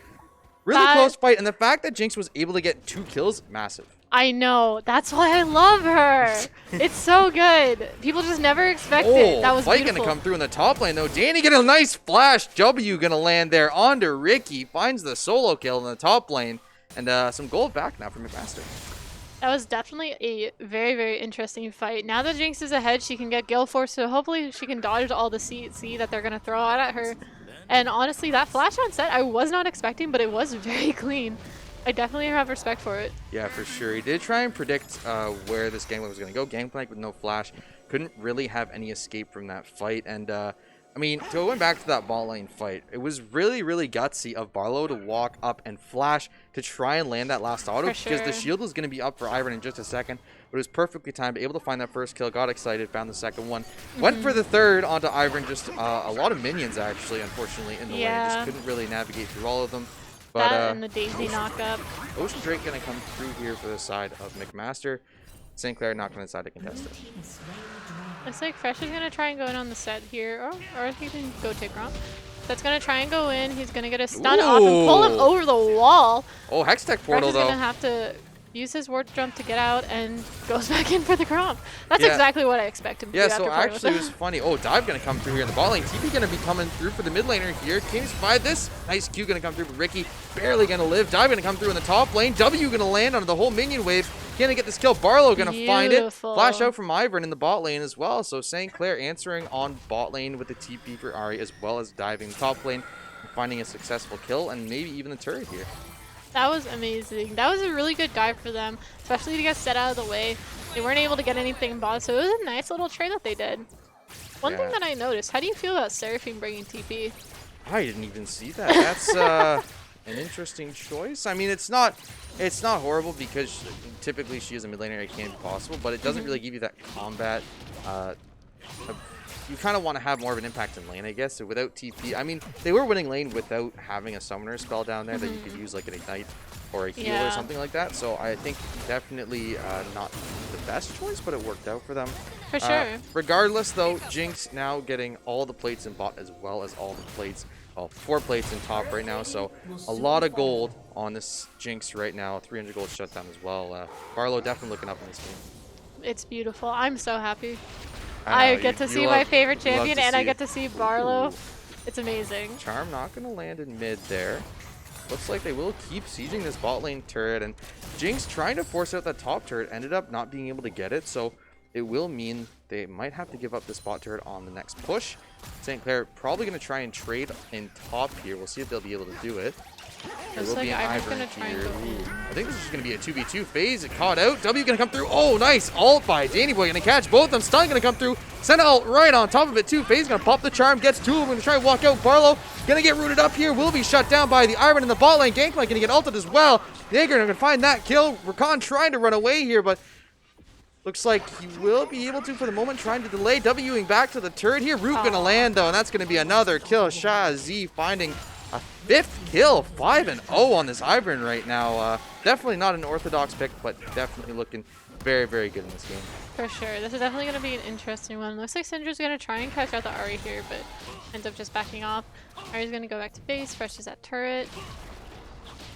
Really close fight, and the fact that Jinx was able to get 2 kills, massive.
I know. That's why I love her. It's so good. People just never expect it. That was
fight
beautiful.
Gonna come through in the top lane though. Danny get a nice flash. W gonna land there onto Ricky. Finds the solo kill in the top lane, and some gold back now for McMaster.
That was definitely a very, very interesting fight. Now that Jinx is ahead, she can get Gale Force, so hopefully she can dodge all the CC that they're gonna throw out at her. And honestly, that flash on set I was not expecting, but it was very clean. I definitely have respect for it.
Yeah, for sure. He did try and predict where this Gangplank was going to go. Gangplank with no flash. Couldn't really have any escape from that fight. And, I mean, going back to that bot lane fight, it was really, really gutsy of Barlow to walk up and flash to try and land that last auto. Because the shield was going to be up for Ivern in just a second. But it was perfectly timed. Able to find that first kill. Got excited. Found the second one. Went for the third onto Ivern. Just a lot of minions, actually, unfortunately, in the lane. Just couldn't really navigate through all of them. But,
that and the Daisy knockup.
Ocean Drake going to come through here for the side of McMaster. St. Clair not going to decide to contest it.
Looks like Fresh is going to try and go in on the set here. Or he can go take Romp. That's going to try and go in. He's going to get a stun off and pull him over the wall.
Oh, Hextech portal though.
Fresh is going to have to use his ward jump to get out and goes back in for the Gromp. That's exactly what I expect him to do.
So actually it was funny. Oh, Dive going to come through here in the bot lane. TP going to be coming through for the mid laner here. Kings by this. Nice Q going to come through, but Ricky barely going to live. Dive going to come through in the top lane. W going to land onto the whole minion wave. Can they get this kill? Barlow going to find it. Flash out from Ivern in the bot lane as well. So St. Clair answering on bot lane with the TP for Ahri as well as diving top lane and finding a successful kill and maybe even the turret here.
That was amazing. That was a really good dive for them, especially to get set out of the way. They weren't able to get anything in bot, so it was a nice little trade that they did. One thing that I noticed, how do you feel about Seraphine bringing TP?
I didn't even see that. That's an interesting choice. I mean, it's not horrible because typically she is a mid laner. It can be possible, but it doesn't really give you that combat. You kind of want to have more of an impact in lane, I guess. So without TP, I mean, they were winning lane without having a summoner spell down there that you could use like an ignite or a heal or something like that. So I think definitely not the best choice, but it worked out for them.
For sure.
Regardless, though, Jinx now getting all the plates in bot as well as all the plates. Well, 4 plates in top right now, so a lot of gold on this Jinx right now. 300 gold shutdown as well. Barlow definitely looking up in this game.
It's beautiful. I'm so happy. I get to see my favorite champion, and I get to see Barlow. It's amazing.
Charm not going to land in mid there. Looks like they will keep sieging this bot lane turret, and Jinx trying to force out that top turret ended up not being able to get it, so it will mean they might have to give up this bot turret on the next push. St. Clair probably going to try and trade in top here. We'll see if they'll be able to do it.
Looks like Ivor's gonna try and go in.
I think this is gonna be a 2v2 phase. It caught out. W gonna come through. Oh, nice ult by Danny Boy. Gonna catch both of them. Stun gonna come through. Send ult right on top of it too. FaZe gonna pop the charm. Gets two of them. Gonna try and walk out. Barlow gonna get rooted up here. Will be shut down by the Iron in the bot lane. Gangplank gonna get ulted as well. Jaeger gonna find that kill. Rakan trying to run away here, but looks like he will be able to for the moment, trying to delay. Wing back to the turret here. Root gonna land though, and that's gonna be another kill. Shaz finding a 5th kill, 5-0 on this Ivern right now. Definitely not an orthodox pick, but definitely looking very, very good in this game.
For sure. This is definitely going to be an interesting one. Looks like Syndra's going to try and catch out the Ahri here, but ends up just backing off. Ahri's going to go back to base, Fresh is at turret.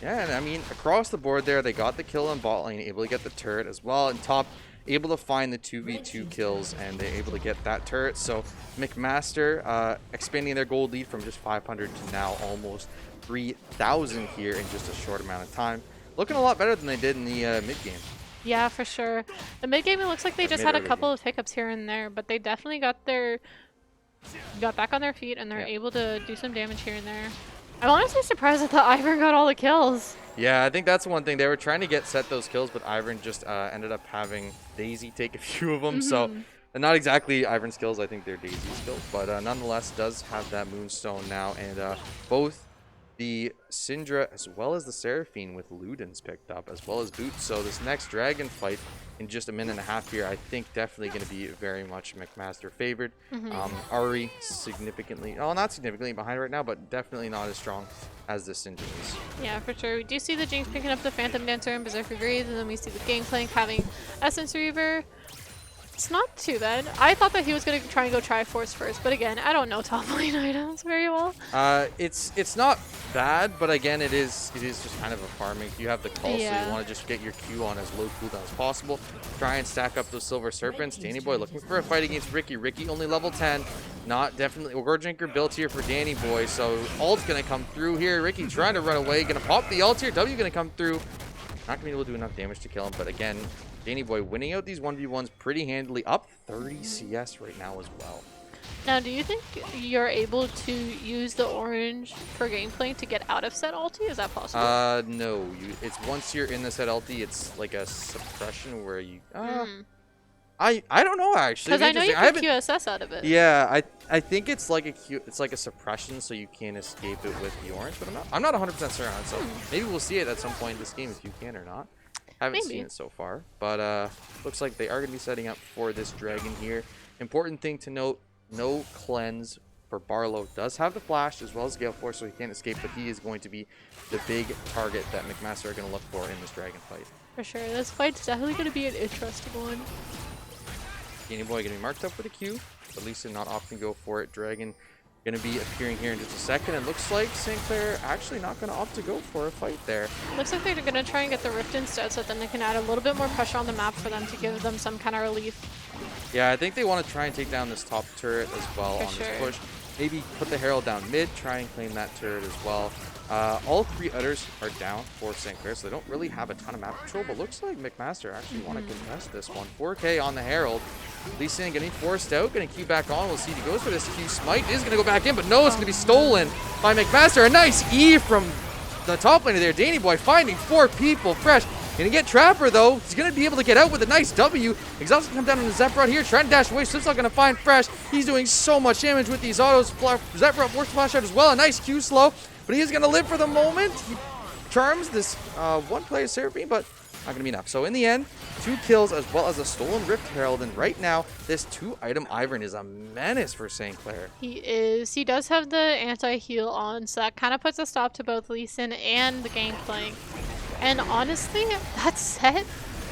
Yeah, and I mean, across the board there, they got the kill on bot lane, able to get the turret as well, and top able to find the 2v2 kills, and they're able to get that turret. So McMaster expanding their gold lead from just 500 to now almost 3,000 here in just a short amount of time. Looking a lot better than they did in the mid game.
Yeah, for sure. The mid game, it looks like they just had a couple of hiccups here and there, but they definitely got back on their feet, and they're able to do some damage here and there. I'm honestly surprised that the Ivern got all the kills.
Yeah, I think that's one thing. They were trying to set those kills, but Ivern just ended up having Daisy take a few of them. So not exactly Ivern's kills. I think they're Daisy's kills, but nonetheless does have that Moonstone now, and both the Syndra as well as the Seraphine with Ludens picked up, as well as Boots. So this next dragon fight in just a minute and a half here, I think definitely going to be very much McMaster favored. Ahri significantly, well, not significantly behind right now, but definitely not as strong as the Syndra is.
Yeah, for sure. We do see the Jinx picking up the Phantom Dancer and Berserker Greaves, and then we see the Gangplank having Essence Reaver. It's not too bad. I thought that he was going to try and go Triforce first, but again, I don't know top lane items very well.
It's not bad, but again, it is just kind of a farming. You have the call, so you want to just get your Q on as low cooldown as possible. Try and stack up those Silver Serpents. Danny Boy looking for a fight against Ricky. Ricky only level 10. Not definitely. Gorginker built here for Danny Boy, so ult's going to come through here. Ricky trying to run away. Going to pop the ult here. W going to come through. Not going to be able to do enough damage to kill him, but again, Danny Boy winning out these 1v1s pretty handily, up 30 CS right now as well.
Now, do you think you're able to use the orange for gameplay to get out of set ulti? Is that possible?
No. It's once you're in the set ulti, it's like a suppression where you... I don't know actually.
Because I know you can QSS out of it.
Yeah, I think it's like a suppression, so you can't escape it with the orange, but I'm not 100% certain on it. So maybe we'll see it at some point in this game if you can or not. Haven't seen it so far, but looks like they are going to be setting up for this dragon here. Important thing to note, no cleanse for Barlow. Does have the flash as well as Gale Force, so he can't escape, but he is going to be the big target that McMaster are going to look for in this dragon fight.
For sure, this fight's definitely going to be an interesting one.
Danny Boy going to be marked up for the Q, but Lisa not opting to go for it. Dragon going to be appearing here in just a second. It looks like St. Clair actually not going to opt to go for a fight there.
Looks like they're going to try and get the Rift instead, so then they can add a little bit more pressure on the map for them to give them some kind of relief.
Yeah, I think they want to try and take down this top turret as well on this push. Maybe put the Herald down mid, try and claim that turret as well. All three others are down for St. Clair, so they don't really have a ton of map control, but looks like McMaster actually want to contest this one. 4K on the Herald. Lee Sin getting forced out, going to Q back on. We'll see if he goes for this Q. Smite is going to go back in, but no, it's going to be stolen by McMaster. A nice E from the top laner there. Danny Boy finding 4 people fresh. Going to get Trapper, though. He's going to be able to get out with a nice W. Exhaust can come down on the Zephyr here, trying to dash away. Swift's not going to find Fresh. He's doing so much damage with these autos. Zephyr forced to flash out as well. A nice Q slow, but he is going to live for the moment. He charms this one player Seraphine, but not going to be enough. So in the end, 2 kills as well as a stolen Rift Herald. And right now, this 2-item Ivern is a menace for St. Clair.
He is. He does have the anti-heal on, so that kind of puts a stop to both Lee Sin and the Gangplank. And honestly, that set,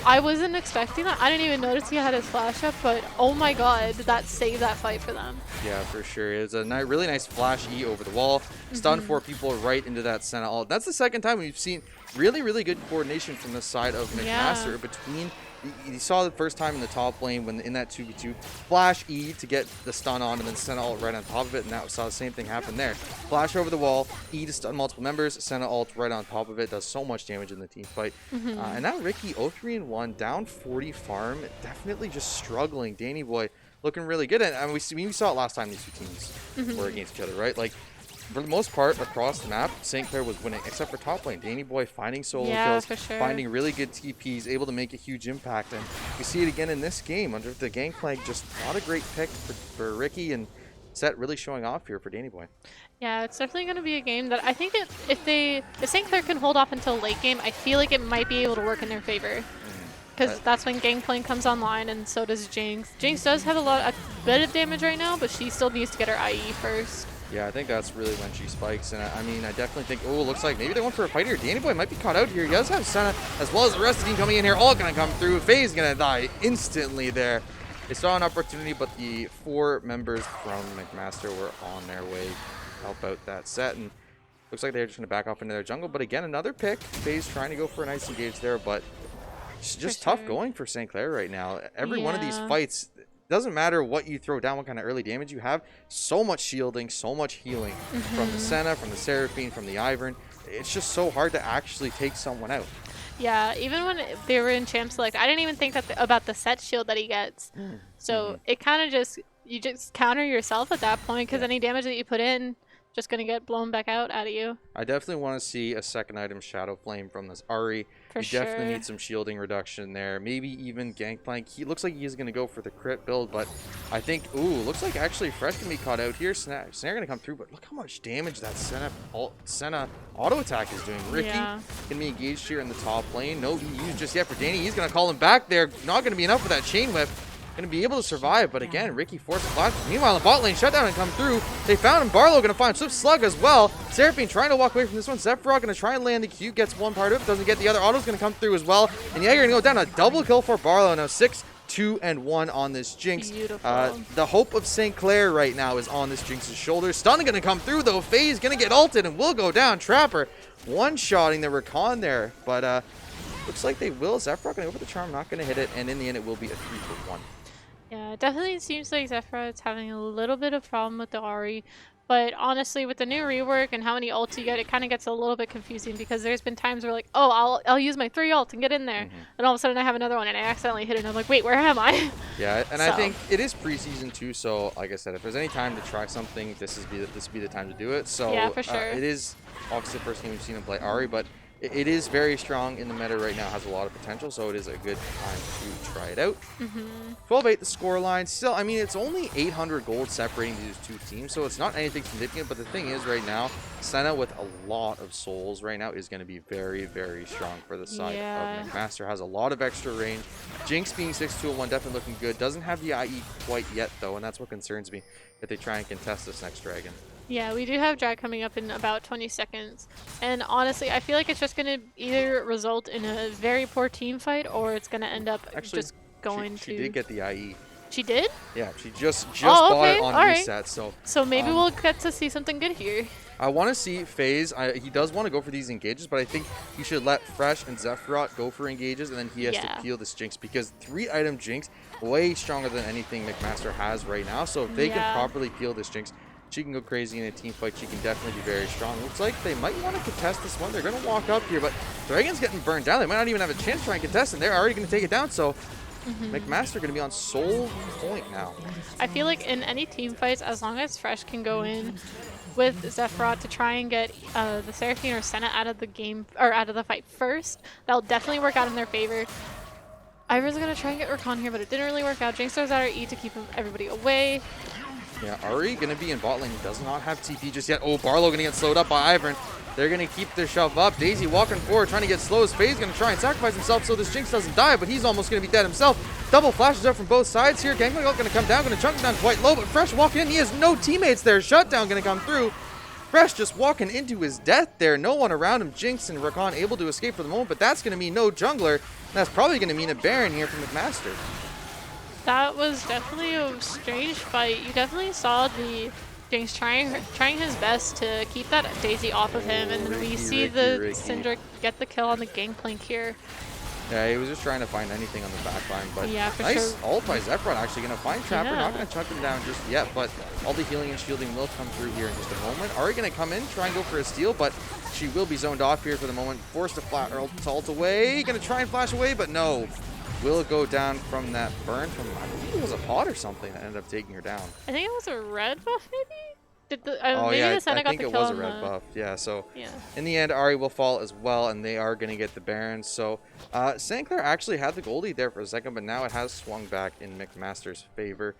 I wasn't expecting that. I didn't even notice he had his flash up, but oh my god, that saved that fight for them.
Yeah, for sure. It's a really nice flash E over the wall. Stun 4 people right into that Senna ult. That's the second time we've seen really, really good coordination from the side of McMaster between... You saw the first time in the top lane when in that 2v2, flash E to get the stun on and then Senna ult right on top of it, and that saw the same thing happen there. Flash over the wall, E to stun multiple members, Senna ult right on top of it, does so much damage in the team fight. And now Ricky 0-3-1, down 40 farm, definitely just struggling. Danny Boy looking really good, and we saw it last time these two teams were against each other, right? Like, for the most part, across the map, St. Clair was winning, except for top lane. Danny Boy finding solo kills,
for sure.
finding really good TPs, able to make a huge impact. And we see it again in this game under the Gangplank. Just not a great pick for Ricky, and Set really showing off here for Danny Boy.
Yeah, it's definitely going to be a game that I think if St. Clair can hold off until late game, I feel like it might be able to work in their favor. Because that's when Gangplank comes online, and so does Jinx. Jinx does have a bit of damage right now, but she still needs to get her IE first.
Yeah, I think that's really when she spikes. And I mean, I definitely think, oh, looks like maybe they went for a fight here. Danny Boy might be caught out here. He does have Senna, as well as the rest of the team coming in here, all going to come through. Faye's going to die instantly there. They saw an opportunity, but the 4 members from McMaster were on their way to help out that set. And looks like they're just going to back off into their jungle. But again, another pick. Faye's trying to go for a nice engage there, but it's just tough going for St. Clair right now. Every one of these fights, doesn't matter what you throw down, what kind of early damage you have, so much shielding, so much healing from the Senna, from the Seraphine, from the Ivern. It's just so hard to actually take someone out.
Yeah, even when they were in Champ Select, I didn't even think about the set shield that he gets. So it kind of you just counter yourself at that point, because any damage that you put in, just going to get blown back out of you.
I definitely want to see a second item Shadow Flame from this Ahri. You definitely need some shielding reduction there. Maybe even Gangplank. He looks like he's going to go for the crit build, but I think, looks like actually Fresh can be caught out here. Snare going to come through, but look how much damage that Senna auto attack is doing. Ricky can be engaged here in the top lane. No EU just yet for Danny. He's going to call him back there. Not going to be enough for that chain whip. Going to be able to survive, but again, Ricky forced a flash. Meanwhile, the bot lane shutdown and come through. They found him. Barlow going to find Swift Slug as well. Seraphine trying to walk away from this one. Sephiroth going to try and land the Q. Gets one part of it. Doesn't get the other. Auto's going to come through as well. And Jaeger going to go down. A double kill for Barlow. Now 6, 2, and 1 on this Jinx. The hope of St. Clair right now is on this Jinx's shoulders. Stun going to come through, though. Faye's going to get ulted and will go down. Trapper one-shotting the Rakan there. But looks like they will. Sephiroth going to go for the charm. Not going to hit it. And in the end, it will be a 3-for-1.
Yeah, it definitely seems like Sephiroth's having a little bit of problem with the Ahri. But honestly, with the new rework and how many ults you get, it kind of gets a little bit confusing, because there's been times where like, oh, I'll use my 3 ult and get in there. And all of a sudden I have another one and I accidentally hit it and I'm like, wait, where am I?
Yeah, and I think it is preseason too, so like I said, if there's any time to try something, this would be the time to do it. So
yeah, for sure.
It is obviously the first game we've seen him play Ahri, but it is very strong in the meta right now, has a lot of potential, so it is a good time to try it out. 12-8 the scoreline. Still, I mean, it's only 800 gold separating these two teams, so it's not anything significant, but the thing is right now, Senna with a lot of souls right now is going to be very, very strong for the side of McMaster. Has a lot of extra range. Jinx being 6-2-1, definitely looking good. Doesn't have the IE quite yet, though, and that's what concerns me, if they try and contest this next dragon.
Yeah, we do have drag coming up in about 20 seconds. And honestly, I feel like it's just going to either result in a very poor team fight, or it's going to end up just going to...
She did get the IE.
She did?
Yeah, she just bought it on reset.
So maybe we'll get to see something good here.
I want to see FaZe. He does want to go for these engages, but I think he should let Fresh and Sephiroth go for engages, and then he has to peel this Jinx, because 3-item Jinx, way stronger than anything McMaster has right now. So if they can properly peel this Jinx, she can go crazy in a team fight. She can definitely be very strong. Looks like they might want to contest this one. They're going to walk up here, but Dragon's getting burned down. They might not even have a chance to try and contest, and they're already going to take it down. So McMaster going to be on sole point now.
I feel like in any team fights, as long as Fresh can go in with Sephiroth to try and get the Seraphine or Senna out of the game, or out of the fight first, that'll definitely work out in their favor. Ivern's going to try and get Rakan here, but it didn't really work out. Jinx throws out her E to keep everybody away.
Yeah, Ahri going to be in bot lane. He does not have TP just yet. Oh, Barlow going to get slowed up by Ivern. They're going to keep their shove up. Daisy walking forward, trying to get slow. FaZe going to try and sacrifice himself so this Jinx doesn't die, but he's almost going to be dead himself. Double flashes up from both sides here. Gangplank going to come down, going to chunk him down quite low, but Fresh walking in. He has no teammates there. Shutdown going to come through. Fresh just walking into his death there. No one around him. Jinx and Rakan able to escape for the moment, but that's going to mean no jungler. That's probably going to mean a Baron here from McMaster.
That was definitely a strange fight. You definitely saw the Jinx trying his best to keep that Daisy off of him, and then we see the Syndra get the kill on the Gangplank here.
Yeah, he was just trying to find anything on the back line, but
for
nice ult by Sephiroth. Actually going to find Trapper, not going to chunk him down just yet, but all the healing and shielding will come through here in just a moment. Ahri going to come in, try and go for a steal, but she will be zoned off here for the moment. Forced to ult away, going to try and flash away, but no. Will go down from that burn from, I believe it was a pot or something that ended up taking her down.
I think it was a red buff, maybe? Did the
oh
maybe
yeah,
the Senna
I
got
think
the
it
kill
was a
on
red
the...
buff. Yeah, so
Yeah.
in the end, Ari will fall as well, and they are going to get the Baron. So St. Clair actually had the gold lead there for a second, but now it has swung back in McMaster's favor.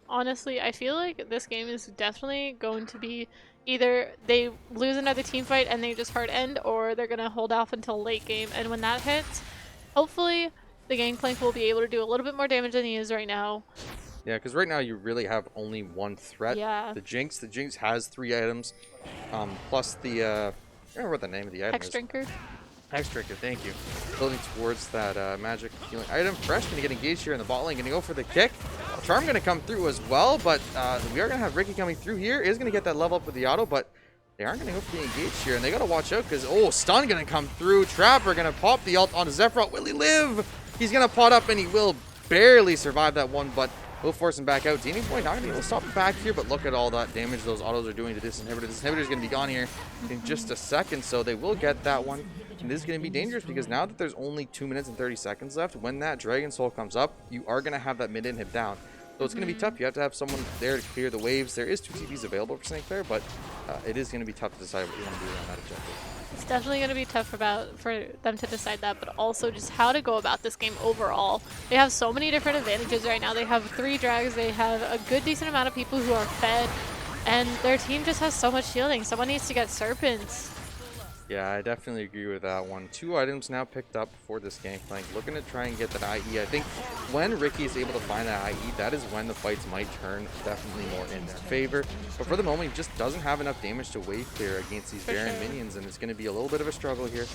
Honestly, I feel like this game is definitely going to be either they lose another team fight and they just hard end, or they're going to hold off until late game. And when that hits, hopefully the Gangplank will be able to do a little bit more damage than he is right now.
Yeah, because right now you really have only one threat.
Yeah.
The Jinx. The Jinx has 3 items, plus the I don't remember what the name of the item
Hex
is.
Drinker.
Hex Drinker, thank you. Building towards that magic healing item. Fresh going to get engaged here in the bot lane. Going to go for the kick. Charm going to come through as well, but we are going to have Ricky coming through here. Is going to get that level up with the auto, but they aren't going to go for the engage here, and they got to watch out because, oh, stun going to come through. Trapper going to pop the ult onto Zephyr. Will he live? He's going to pot up, and he will barely survive that one, but we'll force him back out. Danny Boy not going to be able to stop him back here, but look at all that damage those autos are doing to this inhibitor. This inhibitor is going to be gone here in just a second, so they will get that one. And this is going to be dangerous because now that there's only 2 minutes and 30 seconds left, when that Dragon Soul comes up, you are going to have that mid inhib down. So it's going to be tough. You have to have someone there to clear the waves. There is 2 TPs available for St. Clair, but it is going to be tough to decide what you want to do on that objective.
It's definitely going to be tough for them to decide that, but also just how to go about this game overall. They have so many different advantages right now. They have 3 drags, they have a good decent amount of people who are fed, and their team just has so much shielding. Someone needs to get Serpents.
Yeah, I definitely agree with that one. 2 items now picked up for this Gangplank. Looking to try and get that IE. I think when Ricky is able to find that IE, that is when the fights might turn definitely more in their favor. But for the moment, he just doesn't have enough damage to wave clear against these Baron minions, and it's going to be a little bit of a struggle here.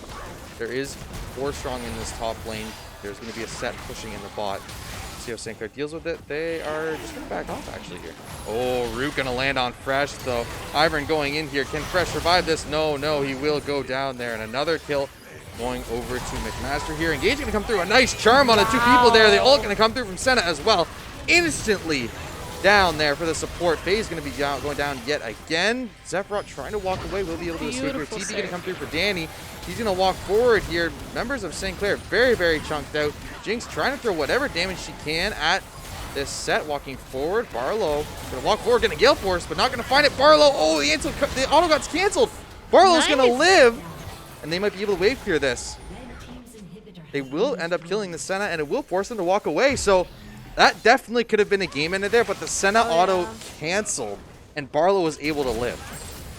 There is 4 strong in this top lane. There's going to be a set pushing in the bot. See how St. Clair deals with it. They are just going to back off actually here. Oh, Root going to land on Fresh though. Ivern going in here. Can Fresh survive this? No, he will go down there. And another kill going over to McMaster here. Engage going to come through. A nice charm on the 2 people there. They all going to come through from Senna as well. Instantly down there for the support. Faye's going to be going down yet again. Sephiroth trying to walk away. Will be able to escape here. TP going to come through for Danny. He's going to walk forward here. Members of St. Clair very, very chunked out. Jinx trying to throw whatever damage she can at this set. Walking forward. Barlow going to walk forward, getting a Gale Force, but not going to find it. Barlow, oh, the auto got canceled. Barlow's going to live, and they might be able to wave clear this. They will end up killing the Senna, and it will force them to walk away. So that definitely could have been a game ender there, but the Senna auto canceled, and Barlow was able to live.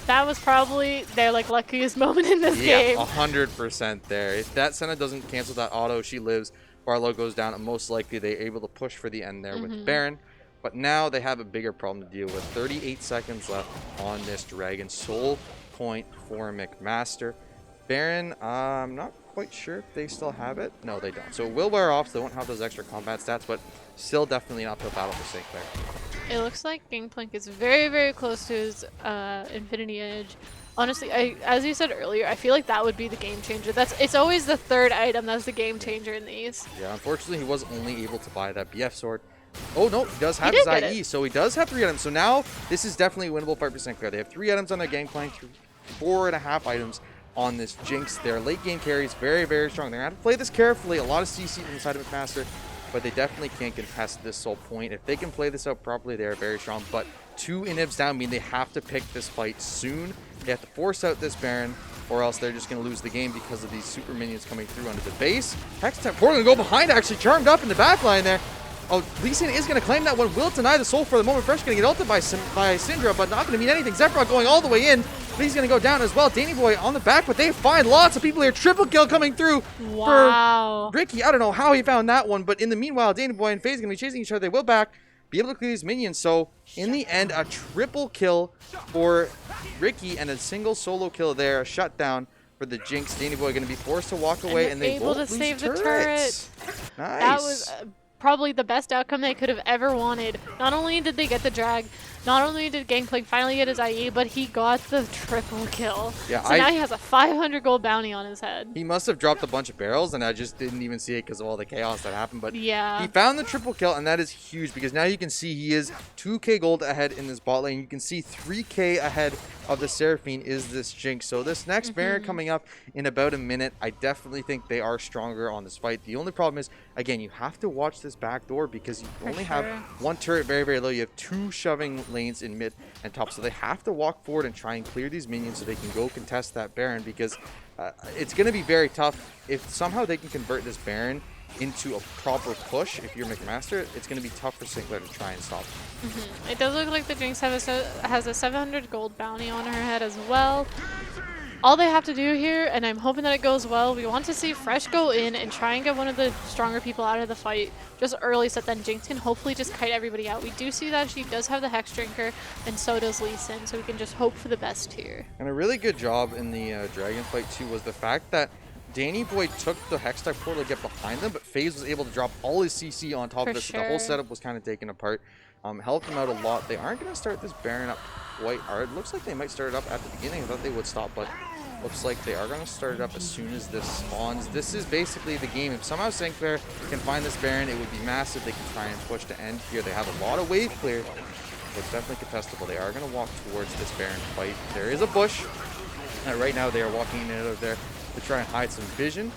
That was probably their luckiest moment in this game.
Yeah, 100% there. If that Senna doesn't cancel that auto, she lives. Barlow goes down, and most likely they're able to push for the end there with Baron. But now they have a bigger problem to deal with. 38 seconds left on this Dragon Soul point for McMaster. Baron, I'm not quite sure if they still have it. No, they don't. So it will wear off, so they won't have those extra combat stats, but still definitely an uphill battle for St. Clair.
It looks like Gangplank is very, very close to his Infinity Edge. Honestly, as you said earlier, I feel like that would be the game changer. It's always the 3rd item that's the game changer in these.
Yeah, unfortunately, he was only able to buy that BF sword. Oh, no, he does have his IE, so he does have 3 items. So now this is definitely a winnable fight for St. Clair. They have 3 items on their Gangplank, 4.5 items on this Jinx. Their late game carry is very, very strong. They're going to have to play this carefully. A lot of CC from the side of McMaster, but they definitely can't contest this soul point. If they can play this out properly, they are very strong. But 2 inhibs down mean they have to pick this fight soon. They have to force out this Baron, or else they're just going to lose the game because of these super minions coming through under the base. Hex Temp going to go behind, actually charmed up in the back line there. Oh, Lee Sin is going to claim that one. Will deny the soul for the moment. Fresh going to get ulted by Syndra, but not going to mean anything. Zephyr going all the way in, but he's going to go down as well. Danny Boy on the back, but they find lots of people here. Triple kill coming through for Ricky. I don't know how he found that one, but in the meanwhile, Danny Boy and FaZe going to be chasing each other. They will be able to clear these minions. So in the end, a triple kill for Ricky and a single solo kill there, a shutdown for the Jinx. Danny Boy going to be forced to walk away, and they
able
won't
to
lose
save
turrets.
the turret.
Nice.
That was probably the best outcome they could have ever wanted. Not only did they get the drag, not only did Gangplank finally get his IE, but he got the triple kill.
Yeah,
so now he has a 500 gold bounty on his head.
He must have dropped a bunch of barrels, and I just didn't even see it because of all the chaos that happened. But
yeah,
he found the triple kill, and that is huge because now you can see he is 2k gold ahead in this bot lane. You can see 3k ahead of the Seraphine is this Jinx. So this next Baron coming up in about a minute, I definitely think they are stronger on this fight. The only problem is, again, you have to watch this back door because you only have 1 turret very, very low. You have 2 shoving lanes in mid and top. So they have to walk forward and try and clear these minions so they can go contest that Baron, because it's going to be very tough. If somehow they can convert this Baron into a proper push, if you're McMaster, it's going to be tough for St. Clair to try and stop.
It does look like the Jinx has a 700 gold bounty on her head as well. All they have to do here, and I'm hoping that it goes well, we want to see Fresh go in and try and get one of the stronger people out of the fight just early, so that then Jinx can hopefully just kite everybody out. We do see that she does have the Hex Drinker, and so does Lee Sin, so we can just hope for the best here.
And a really good job in the Dragon fight too was the fact that Danny Boy took the Hextech portal to get behind them, but FaZe was able to drop all his CC on top of it, so the whole setup was kind of taken apart. Helped them out a lot. They aren't going to start this Baron up quite hard. Looks like they might start it up at the beginning. I thought they would stop, but looks like they are going to start it up as soon as this spawns. This is basically the game. If somehow St. Clair can find this Baron, it would be massive. They can try and push to end here. They have a lot of wave clear. It's definitely contestable. They are going to walk towards this Baron fight. There is a bush. Right now they are walking in and out of there to try and hide some vision.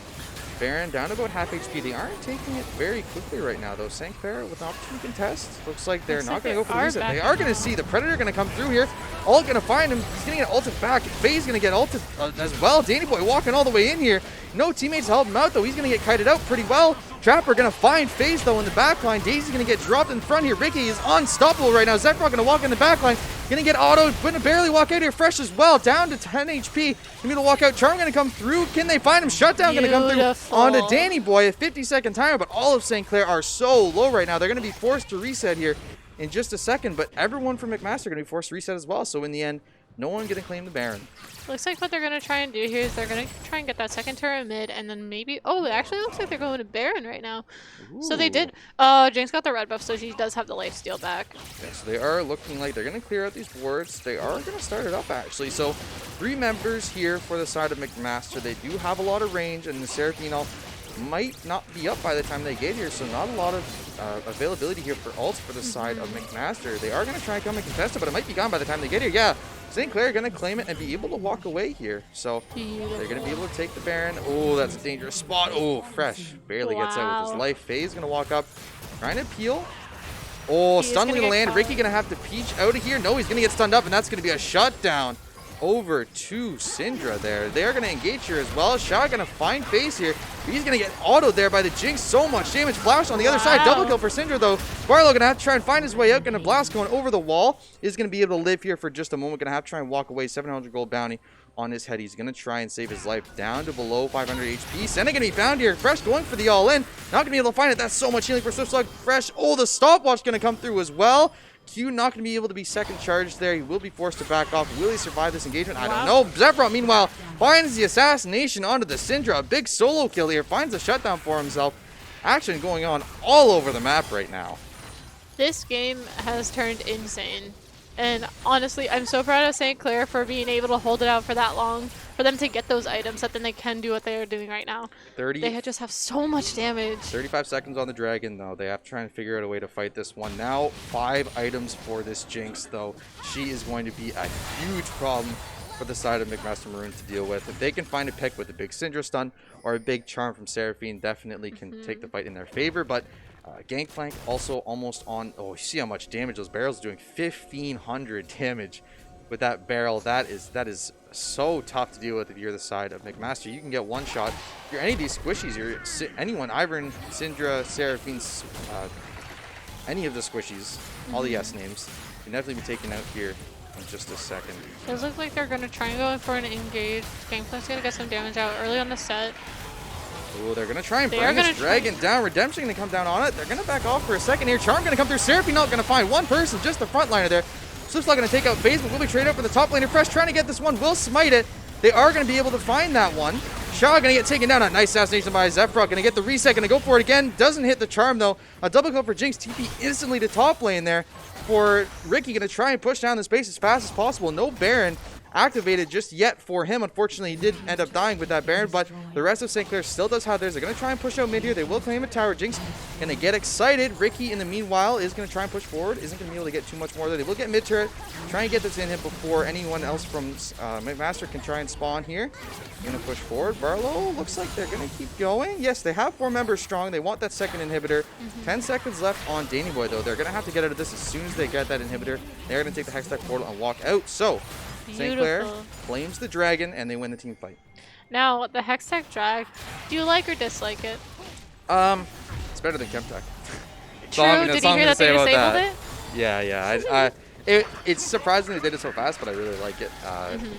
Baron down to about half HP. They aren't taking it very quickly right now, though. St. Clair with an opportunity to contest. Looks like they're not going to go for the reset. They are going to see the Predator going to come through here. All going to find him. He's going to get ulted back. FaZe going to get ulted as well. Danny Boy walking all the way in here. No teammates to help him out, though. He's going to get kited out pretty well. Trapper going to find FaZe, though, in the backline. Daisy's going to get dropped in front here. Ricky is unstoppable right now. Zephyrok going to walk in the backline. Going to get autoed. Going to barely walk out here. Fresh as well. Down to 10 HP. Going to walk out. Charm going to come through. Can they find him? Shutdown going to come through onto Danny Boy. A 50-second timer, but all of St. Clair are so low right now. They're going to be forced to reset here in just a second, but everyone from McMaster going to be forced to reset as well. So in the end, no one going to claim the Baron. Looks
like what they're going to try and do here is they're going to try and get that second turret mid, and then maybe... Oh, it actually looks like they're going to Baron right now. Ooh. So they did. Jinx got the red buff, so she does have the lifesteal back.
Yeah, so they are looking like they're going to clear out these wards. They are going to start it up, actually. So 3 members here for the side of McMaster. They do have a lot of range, and the Seraphine might not be up by the time they get here, so not a lot of availability here for ults for the side of McMaster. They are going to try and come and contest it, but it might be gone by the time they get here. Yeah, St. Clair going to claim it and be able to walk away here. So they're going to be able to take the Baron. Oh, that's a dangerous spot. Oh, Fresh barely gets out with his life. FaZe going to walk up, trying to peel. Oh, stun going to land. Ricky going to have to peach out of here. No, he's going to get stunned up, and that's going to be a shutdown over to Syndra there. They are going to engage here as well. Shao going to find FaZe here. He's going to get autoed there by the Jinx. So much damage. Flash on the other side. Double kill for Syndra, though. Barlow going to have to try and find his way out. Going to blast going over the wall. Is going to be able to live here for just a moment. Going to have to try and walk away. 700 gold bounty on his head. He's going to try and save his life down to below 500 HP. Senna going to be found here. Fresh going for the all-in. Not going to be able to find it. That's so much healing for Swift Slug. Fresh. Oh, the stopwatch going to come through as well. Q not going to be able to be second charged there. He will be forced to back off. Will he survive this engagement? I don't know. Zephyrok, meanwhile, finds the assassination onto the Syndra. A big solo kill here. Finds a shutdown for himself. Action going on all over the map right now.
This game has turned insane. And honestly, I'm so proud of St. Clair for being able to hold it out for that long. For them to get those items, that then they can do what they are doing right now. They just have so much damage.
35 seconds on the Dragon, though. They have to try and figure out a way to fight this one. Now, 5 items for this Jinx, though. She is going to be a huge problem for the side of McMaster Maroon to deal with. If they can find a pick with a big Syndra stun or a big charm from Seraphine, definitely can take the fight in their favor. But Gangplank also almost on... Oh, you see how much damage those barrels are doing. 1,500 damage with that barrel. That is so tough to deal with if you're the side of McMaster. You can get one shot. If you're any of these squishies, you're anyone, Ivern, Syndra, Seraphine, any of the squishies, all the S names, can definitely be taken out here in just a second.
Does look like they're going to try and go in for an engage. Gangplank's going to get some damage out early on the set.
Oh, they're going to try and bring this Dragon down. Redemption going to come down on it. They're going to back off for a second here. Charm going to come through. Seraphine not going to find one person, just the frontliner there. Swift's not going to take out FaZe, but will be traded up for the top laner. Fresh trying to get this one. Will smite it. They are going to be able to find that one. Shaw going to get taken down. A nice assassination by Zephyrok. Going to get the reset. Going to go for it again. Doesn't hit the charm, though. A double kill for Jinx. TP instantly to top lane there for Ricky. Going to try and push down the space as fast as possible. No Baron activated just yet for him. Unfortunately, he did end up dying with that Baron, but the rest of St. Clair still does have theirs. They're going to try and push out mid here. They will claim a tower. Jinx going to get excited. Ricky, in the meanwhile, is going to try and push forward. Isn't going to be able to get too much more there. They will get mid turret. Try and get this in him before anyone else from McMaster can try and spawn here. Going to push forward. Barlow looks like they're going to keep going. Yes, they have 4 members strong. They want that second inhibitor. 10 seconds left on Danny Boy, though. They're going to have to get out of this as soon as they get that inhibitor. They're going to take the Hextech portal and walk out. So, St. Clair claims the dragon, and they win the team fight.
Now, the Hextech drag, do you like or dislike it?
It's better than Chemtech.
True. Did you hear that they disabled it?
Yeah. It's surprising they did it so fast, but I really like it.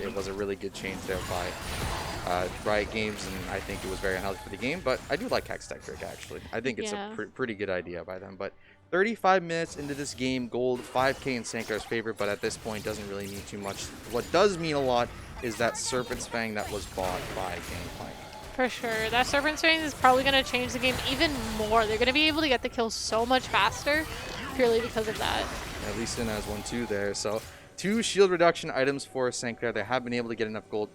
It was a really good change there by Riot Games, and I think it was very unhealthy for the game. But I do like Hextech trick, actually. I think it's a pretty good idea by them. But 35 minutes into this game, gold 5K in St. Clair's favor, but at this point doesn't really mean too much. What does mean a lot is that Serpent's Fang that was bought by Gangplank.
For sure. That Serpent's Fang is probably going to change the game even more. They're going to be able to get the kills so much faster purely because of that.
At least in has 1-2 there. So 2 shield reduction items for St. Clair. They have been able to get enough gold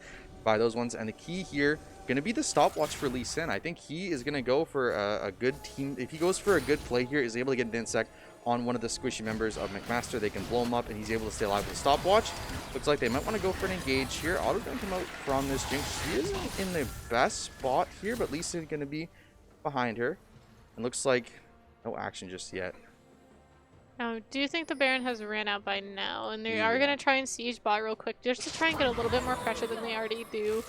by those ones. And the key here going to be the stopwatch for Lee Sin. I think he is going to go for a good team. If he goes for a good play here, is able to get an insect on one of the squishy members of McMaster, they can blow him up and he's able to stay alive with a stopwatch. Looks like they might want to go for an engage here. Otto going to come out from this Jinx. She isn't in the best spot here, but Lee Sin going to be behind her. And looks like no action just yet.
Now, do you think the Baron has ran out by now? And they are going to try and siege bot real quick just to try and get a little bit more pressure than they already do.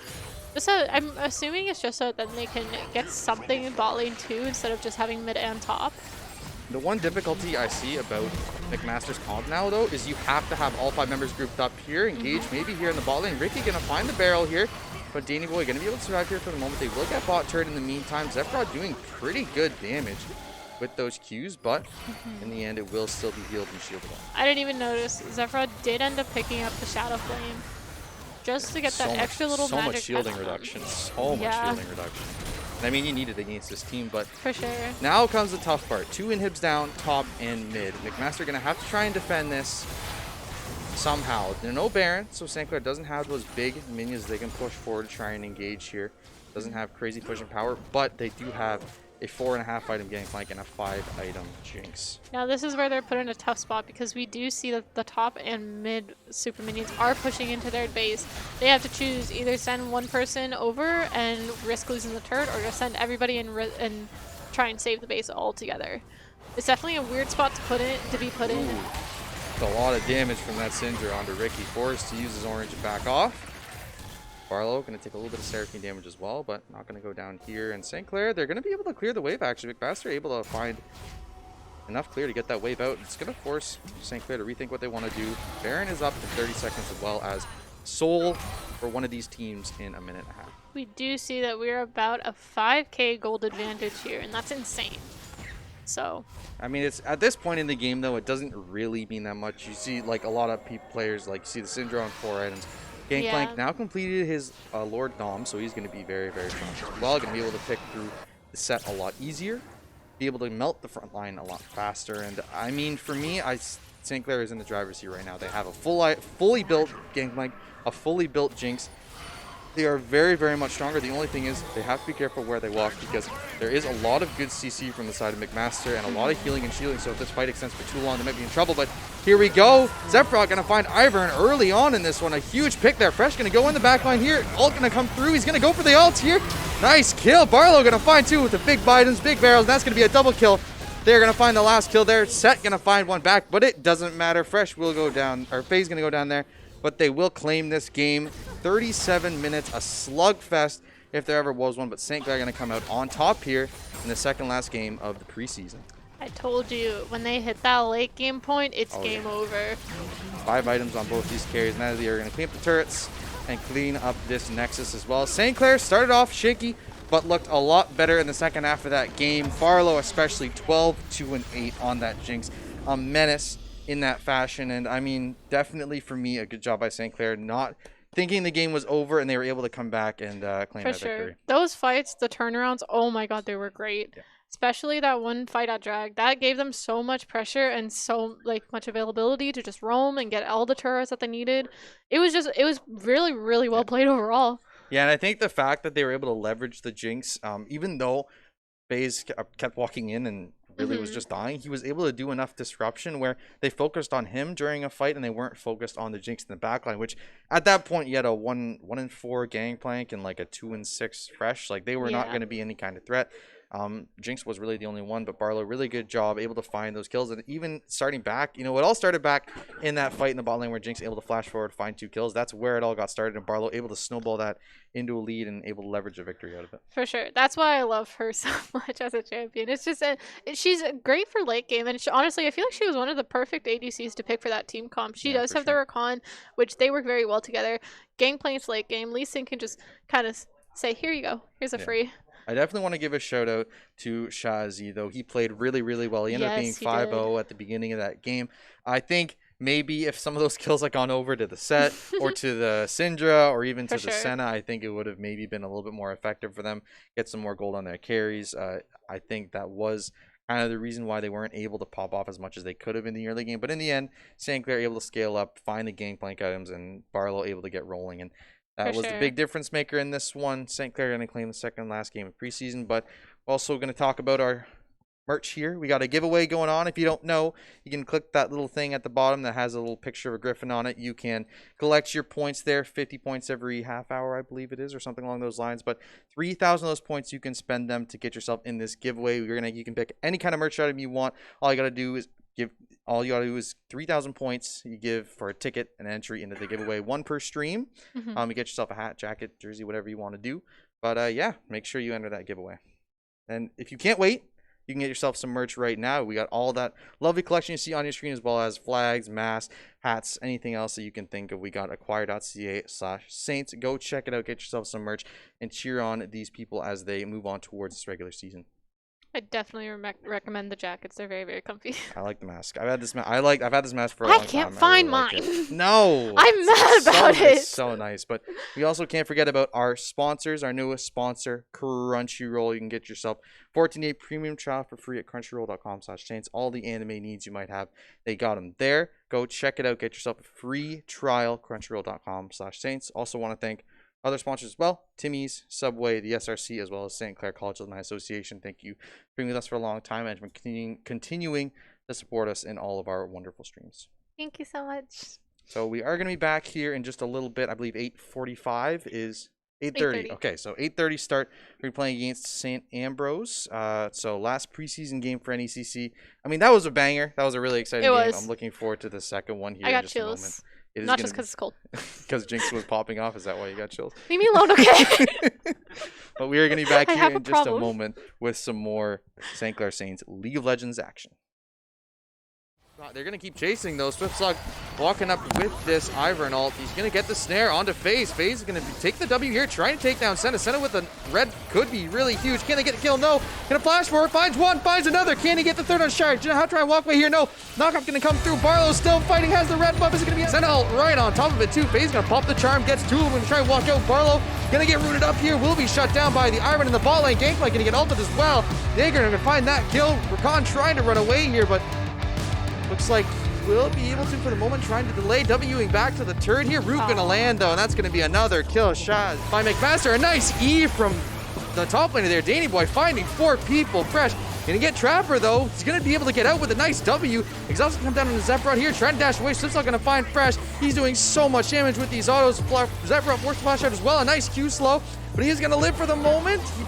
Just so, I'm assuming it's just so that then they can get something in bot lane too instead of just having mid and top.
The one difficulty I see about McMaster's comp now, though, is you have to have all 5 members grouped up here, engage maybe here in the bot lane. Ricky going to find the barrel here, but Danny Boy going to be able to survive here for the moment. They will get bot turret in the meantime. Zephrod doing pretty good damage with those Qs, but in the end, it will still be healed and shielded off.
I didn't even notice. Zephrod did end up picking up the Shadow Flame just to get that extra little magic.
So much shielding reduction. So much shielding reduction. I mean, you need it against this team, but
for sure.
Now comes the tough part. 2 inhibs down, top and mid. McMaster going to have to try and defend this somehow. There's no Baron, so St. Clair doesn't have those big minions they can push forward to try and engage here. Doesn't have crazy pushing power, but they do have a 4.5 item Gangplank and a 5 item Jinx.
Now this is where they're put in a tough spot because we do see that the top and mid super minions are pushing into their base. They have to choose either send one person over and risk losing the turret, or just send everybody and try and save the base altogether. It's definitely a weird spot to be put in.
A lot of damage from that Syndra onto Ricky. Forced to use his orange and back off. Barlow going to take a little bit of Seraphine damage as well, but not going to go down here. And St. Clair, they're going to be able to clear the wave, actually. McMaster able to find enough clear to get that wave out. It's going to force St. Clair to rethink what they want to do. Baron is up to 30 seconds, as well as Soul for one of these teams in a minute and a half.
We do see that we're about a 5K gold advantage here, and that's insane. So,
I mean, it's at this point in the game, though, it doesn't really mean that much. You see, like, a lot of players, like, you see the Syndra on 4 items. Gangplank now completed his Lord Dom, so he's going to be very, very strong as well. Going to be able to pick through the set a lot easier, be able to melt the front line a lot faster. And I mean, for me, St. Clair is in the driver's seat right now. They have a fully built Gangplank, a fully built Jinx. They are very, very much stronger. The only thing is they have to be careful where they walk, because there is a lot of good CC from the side of McMaster and a lot of healing and shielding. So if this fight extends for too long, they might be in trouble. But here we go. Zephrod going to find Ivern early on in this one. A huge pick there. Fresh going to go in the back line here. Ult going to come through. He's going to go for the ult here. Nice kill. Barlow going to find 2 with the big Bidens, big barrels. That's going to be a double kill. They're going to find the last kill there. Set going to find one back, but it doesn't matter. Fresh will go down, or Faye's going to go down there. But they will claim this game. 37 minutes, a slugfest if there ever was one. But St. Clair going to come out on top here in the second last game of the preseason.
I told you, when they hit that late game point, it's game over.
5 items on both these carries. Now they are going to clean up the turrets and clean up this Nexus as well. St. Clair started off shaky, but looked a lot better in the second half of that game. Barlow especially 12, 2, and 8 on that Jinx. A menace in that fashion. And I mean, definitely for me, a good job by St. Clair, not thinking the game was over, and they were able to come back and claim that victory.
Those fights, the turnarounds, oh my god, they were great. especially that one fight at drag. That gave them so much pressure and so like much availability to just roam and get all the turrets that they needed. It was really, really well played overall.
Yeah, and I think the fact that they were able to leverage the Jinx, even though FaZe kept walking in and really was just dying, he was able to do enough disruption where they focused on him during a fight and they weren't focused on the Jinx in the backline, which at that point you had a 1-in-4 Gangplank and like a 2-in-6 Fresh. Like they were not going to be any kind of threat. Jinx was really the only one, but Barlow, really good job, able to find those kills. And even starting back, you know, it all started back in that fight in the bot lane where Jinx able to flash forward, find 2 kills. That's where it all got started, and Barlow able to snowball that into a lead and able to leverage a victory out of it.
For sure. That's why I love her so much as a champion. It's just, she's great for late game, and honestly, I feel like she was one of the perfect ADCs to pick for that team comp. She does have the Rakan, which they work very well together. Gangplank's late game. Lee Sin can just kind of say, here you go. Here's a free.
I definitely want to give a shout out to Shazi, though. He played really, really well. He ended up being 5-0 at the beginning of that game. I think maybe if some of those kills had gone over to the Set or to the Syndra or even to the Senna, I think it would have maybe been a little bit more effective for them. Get some more gold on their carries. I think that was kind of the reason why they weren't able to pop off as much as they could have in the early game. But in the end, St. Clair able to scale up, find the Gangplank items, and Barlow able to get rolling. And that was the big difference maker in this one. St. Clair going to claim the second last game of preseason, but also going to talk about our merch here. We got a giveaway going on. If you don't know, you can click that little thing at the bottom that has a little picture of a griffin on it. You can collect your points there, 50 points every half hour, I believe it is, or something along those lines. But 3,000 of those points, you can spend them to get yourself in this giveaway. You can pick any kind of merch item you want. All you got to do is 3,000 points you give for a ticket and entry into the giveaway, 1 per stream. You get yourself a hat, jacket, jersey, whatever you want to do. But yeah, make sure you enter that giveaway. And if you can't wait, you can get yourself some merch right now. We got all that lovely collection you see on your screen, as well as flags, masks, hats, anything else that you can think of. We got acquire.ca/Saints. Go check it out, get yourself some merch, and cheer on these people as they move on towards this regular season.
I definitely recommend the jackets. They're very, very comfy.
I like the mask. I've had this mask for a long time.
I can't find mine.
No.
I'm mad about it.
It's so nice. But we also can't forget about our sponsors, our newest sponsor, Crunchyroll. You can get yourself 14-day premium trial for free at crunchyroll.com/Saints. All the anime needs you might have, they got them there. Go check it out. Get yourself a free trial, crunchyroll.com/Saints. Also want to thank other sponsors as well: Timmy's, Subway, the SRC, as well as St. Clair College Alumni Association. Thank you for being with us for a long time and for continuing to support us in all of our wonderful streams.
Thank you so much.
So we are going to be back here in just a little bit. I believe 8:45 is 8:30. Okay, so 8:30 start. We're playing against St. Ambrose. So last preseason game for NECC. I mean, that was a banger. That was a really exciting game. I'm looking forward to the second one here.
I got
in just
chills.
A moment.
Not just because it's cold.
Because Jinx was popping off. Is that why you got chills?
Leave me alone, okay?
But we are going to be back here in just a moment with some more St. Clair Saints League of Legends action. They're going to keep chasing, though. Swiftslug walking up with this Ivern ult. He's going to get the snare onto FaZe. FaZe is going to take the W here, trying to take down Senna. Senna with a red could be really huge. Can they get the kill? No. Going to flash for it. Finds one, finds another. Can he get the third on Shire? How to try and walk away here? No. Knockup going to come through. Barlow still fighting, has the red buff. Is it going to be Senna ult right on top of it, too. FaZe going to pop the charm, gets 2 of them. Going to try and walk out. Barlow going to get rooted up here. Will be shut down by the Ivern in the ball lane. Gangplank going to get ulted as well. Jaeger going to find that kill. Rakan trying to run away here, but looks like will be able to for the moment, trying to delay Wing back to the turret here. Root gonna land though, and that's gonna be another kill shot by McMaster. A nice E from the top laner there. Danny Boy finding 4 people. Fresh gonna get Trapper though. He's gonna be able to get out with a nice W. Exhaust gonna come down on the Zephrod here, trying to dash away. Slip's not gonna find Fresh. He's doing so much damage with these autos. Zephrod forced to flash out as well. A nice Q slow, but he's gonna live for the moment. He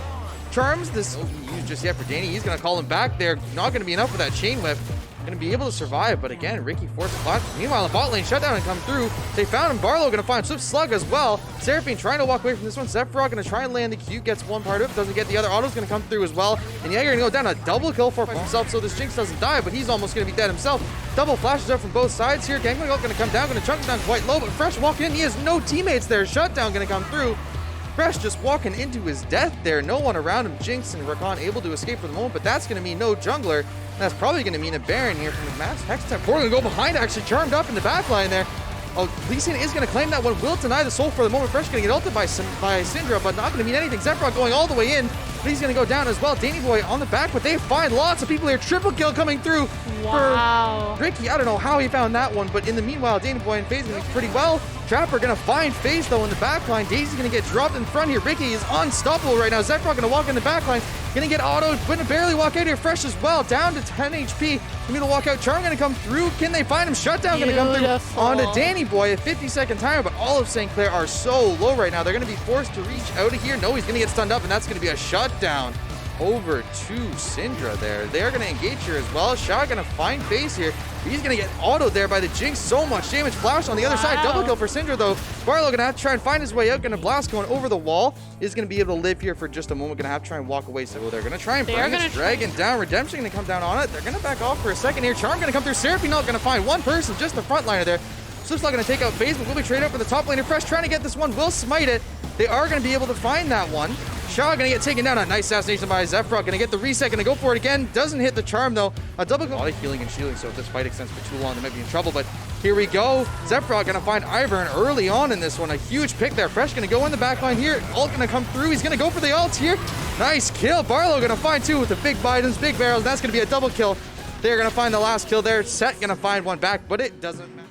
charms this. Oh, he used just yet for Danny. He's gonna call him back there. Not gonna be enough for that chain whip. Going to be able to survive, but again, Ricky forced a flash. Meanwhile, the bot lane shut down and come through. They found him. Barlow going to find Swift Slug as well. Seraphine trying to walk away from this one. Zephrod going to try and land the Q, gets one part of it, doesn't get the other. Auto's going to come through as well. And Jaeger going to go down a double kill for himself, so this Jinx doesn't die, but he's almost going to be dead himself. Double flashes up from both sides here. Gangplank going to come down, going to chunk him down quite low, but Fresh walking in. He has no teammates there. Shutdown going to come through. Fresh just walking into his death there. No one around him. Jinx and Rakan able to escape for the moment, but that's going to mean no jungler. That's probably going to mean a Baron here from the Max. Hextech Portal going to go behind, actually charmed up in the back line there. Oh, Lee Sin is going to claim that one. Will deny the soul for the moment. Fresh going to get ulted by Syndra, but not going to mean anything. Zephrod going all the way in. but he's going to go down as well. Danny Boy on the back, but they find lots of people here. Triple kill coming through for Ricky. I don't know how he found that one, but in the meanwhile, Danny Boy and FaZe doing pretty well. Trapper going to find FaZe, though, in the backline. Daisy's going to get dropped in front here. Ricky is unstoppable right now. Zephrok going to walk in the backline. Going to get autoed, going to barely walk out here. Fresh as well, down to 10 HP. Going to walk out. Charm going to come through. Can they find him? Shutdown going to come through onto Danny Boy. A 50-second timer, but all of St. Clair are so low right now. They're going to be forced to reach out of here. No, he's going to get stunned up, and that's going to be a shutdown over to Syndra there. They're going to engage here as well. Shot going to find FaZe here. He's going to get autoed there by the Jinx. So much damage. Flash on the other side. Double kill for Syndra, though. Barlow going to have to try and find his way out. Going to blast going over the wall. Is going to be able to live here for just a moment. Going to have to try and walk away. So they're going to try and bring this dragon down. Redemption going to come down on it. They're going to back off for a second here. Charm going to come through. Seraphine not going to find one person. Just the front liner there. Slipslot going to take out FaZe, but will be traded up for the top laner. Fresh trying to get this one. Will smite it. They are going to be able to find that one. Shaw going to get taken down. A nice assassination by Zephrok. Going to get the reset. Going to go for it again. Doesn't hit the charm, though. A double kill. A lot of healing and shielding, so if this fight extends for too long, they might be in trouble. But here we go. Zephrok going to find Ivern early on in this one. A huge pick there. Fresh going to go in the backline here. Ult going to come through. He's going to go for the ult here. Nice kill. Barlow going to find two with the big Bidens, big barrels. That's going to be a double kill. They're going to find the last kill there. Set going to find one back, but it doesn't matter.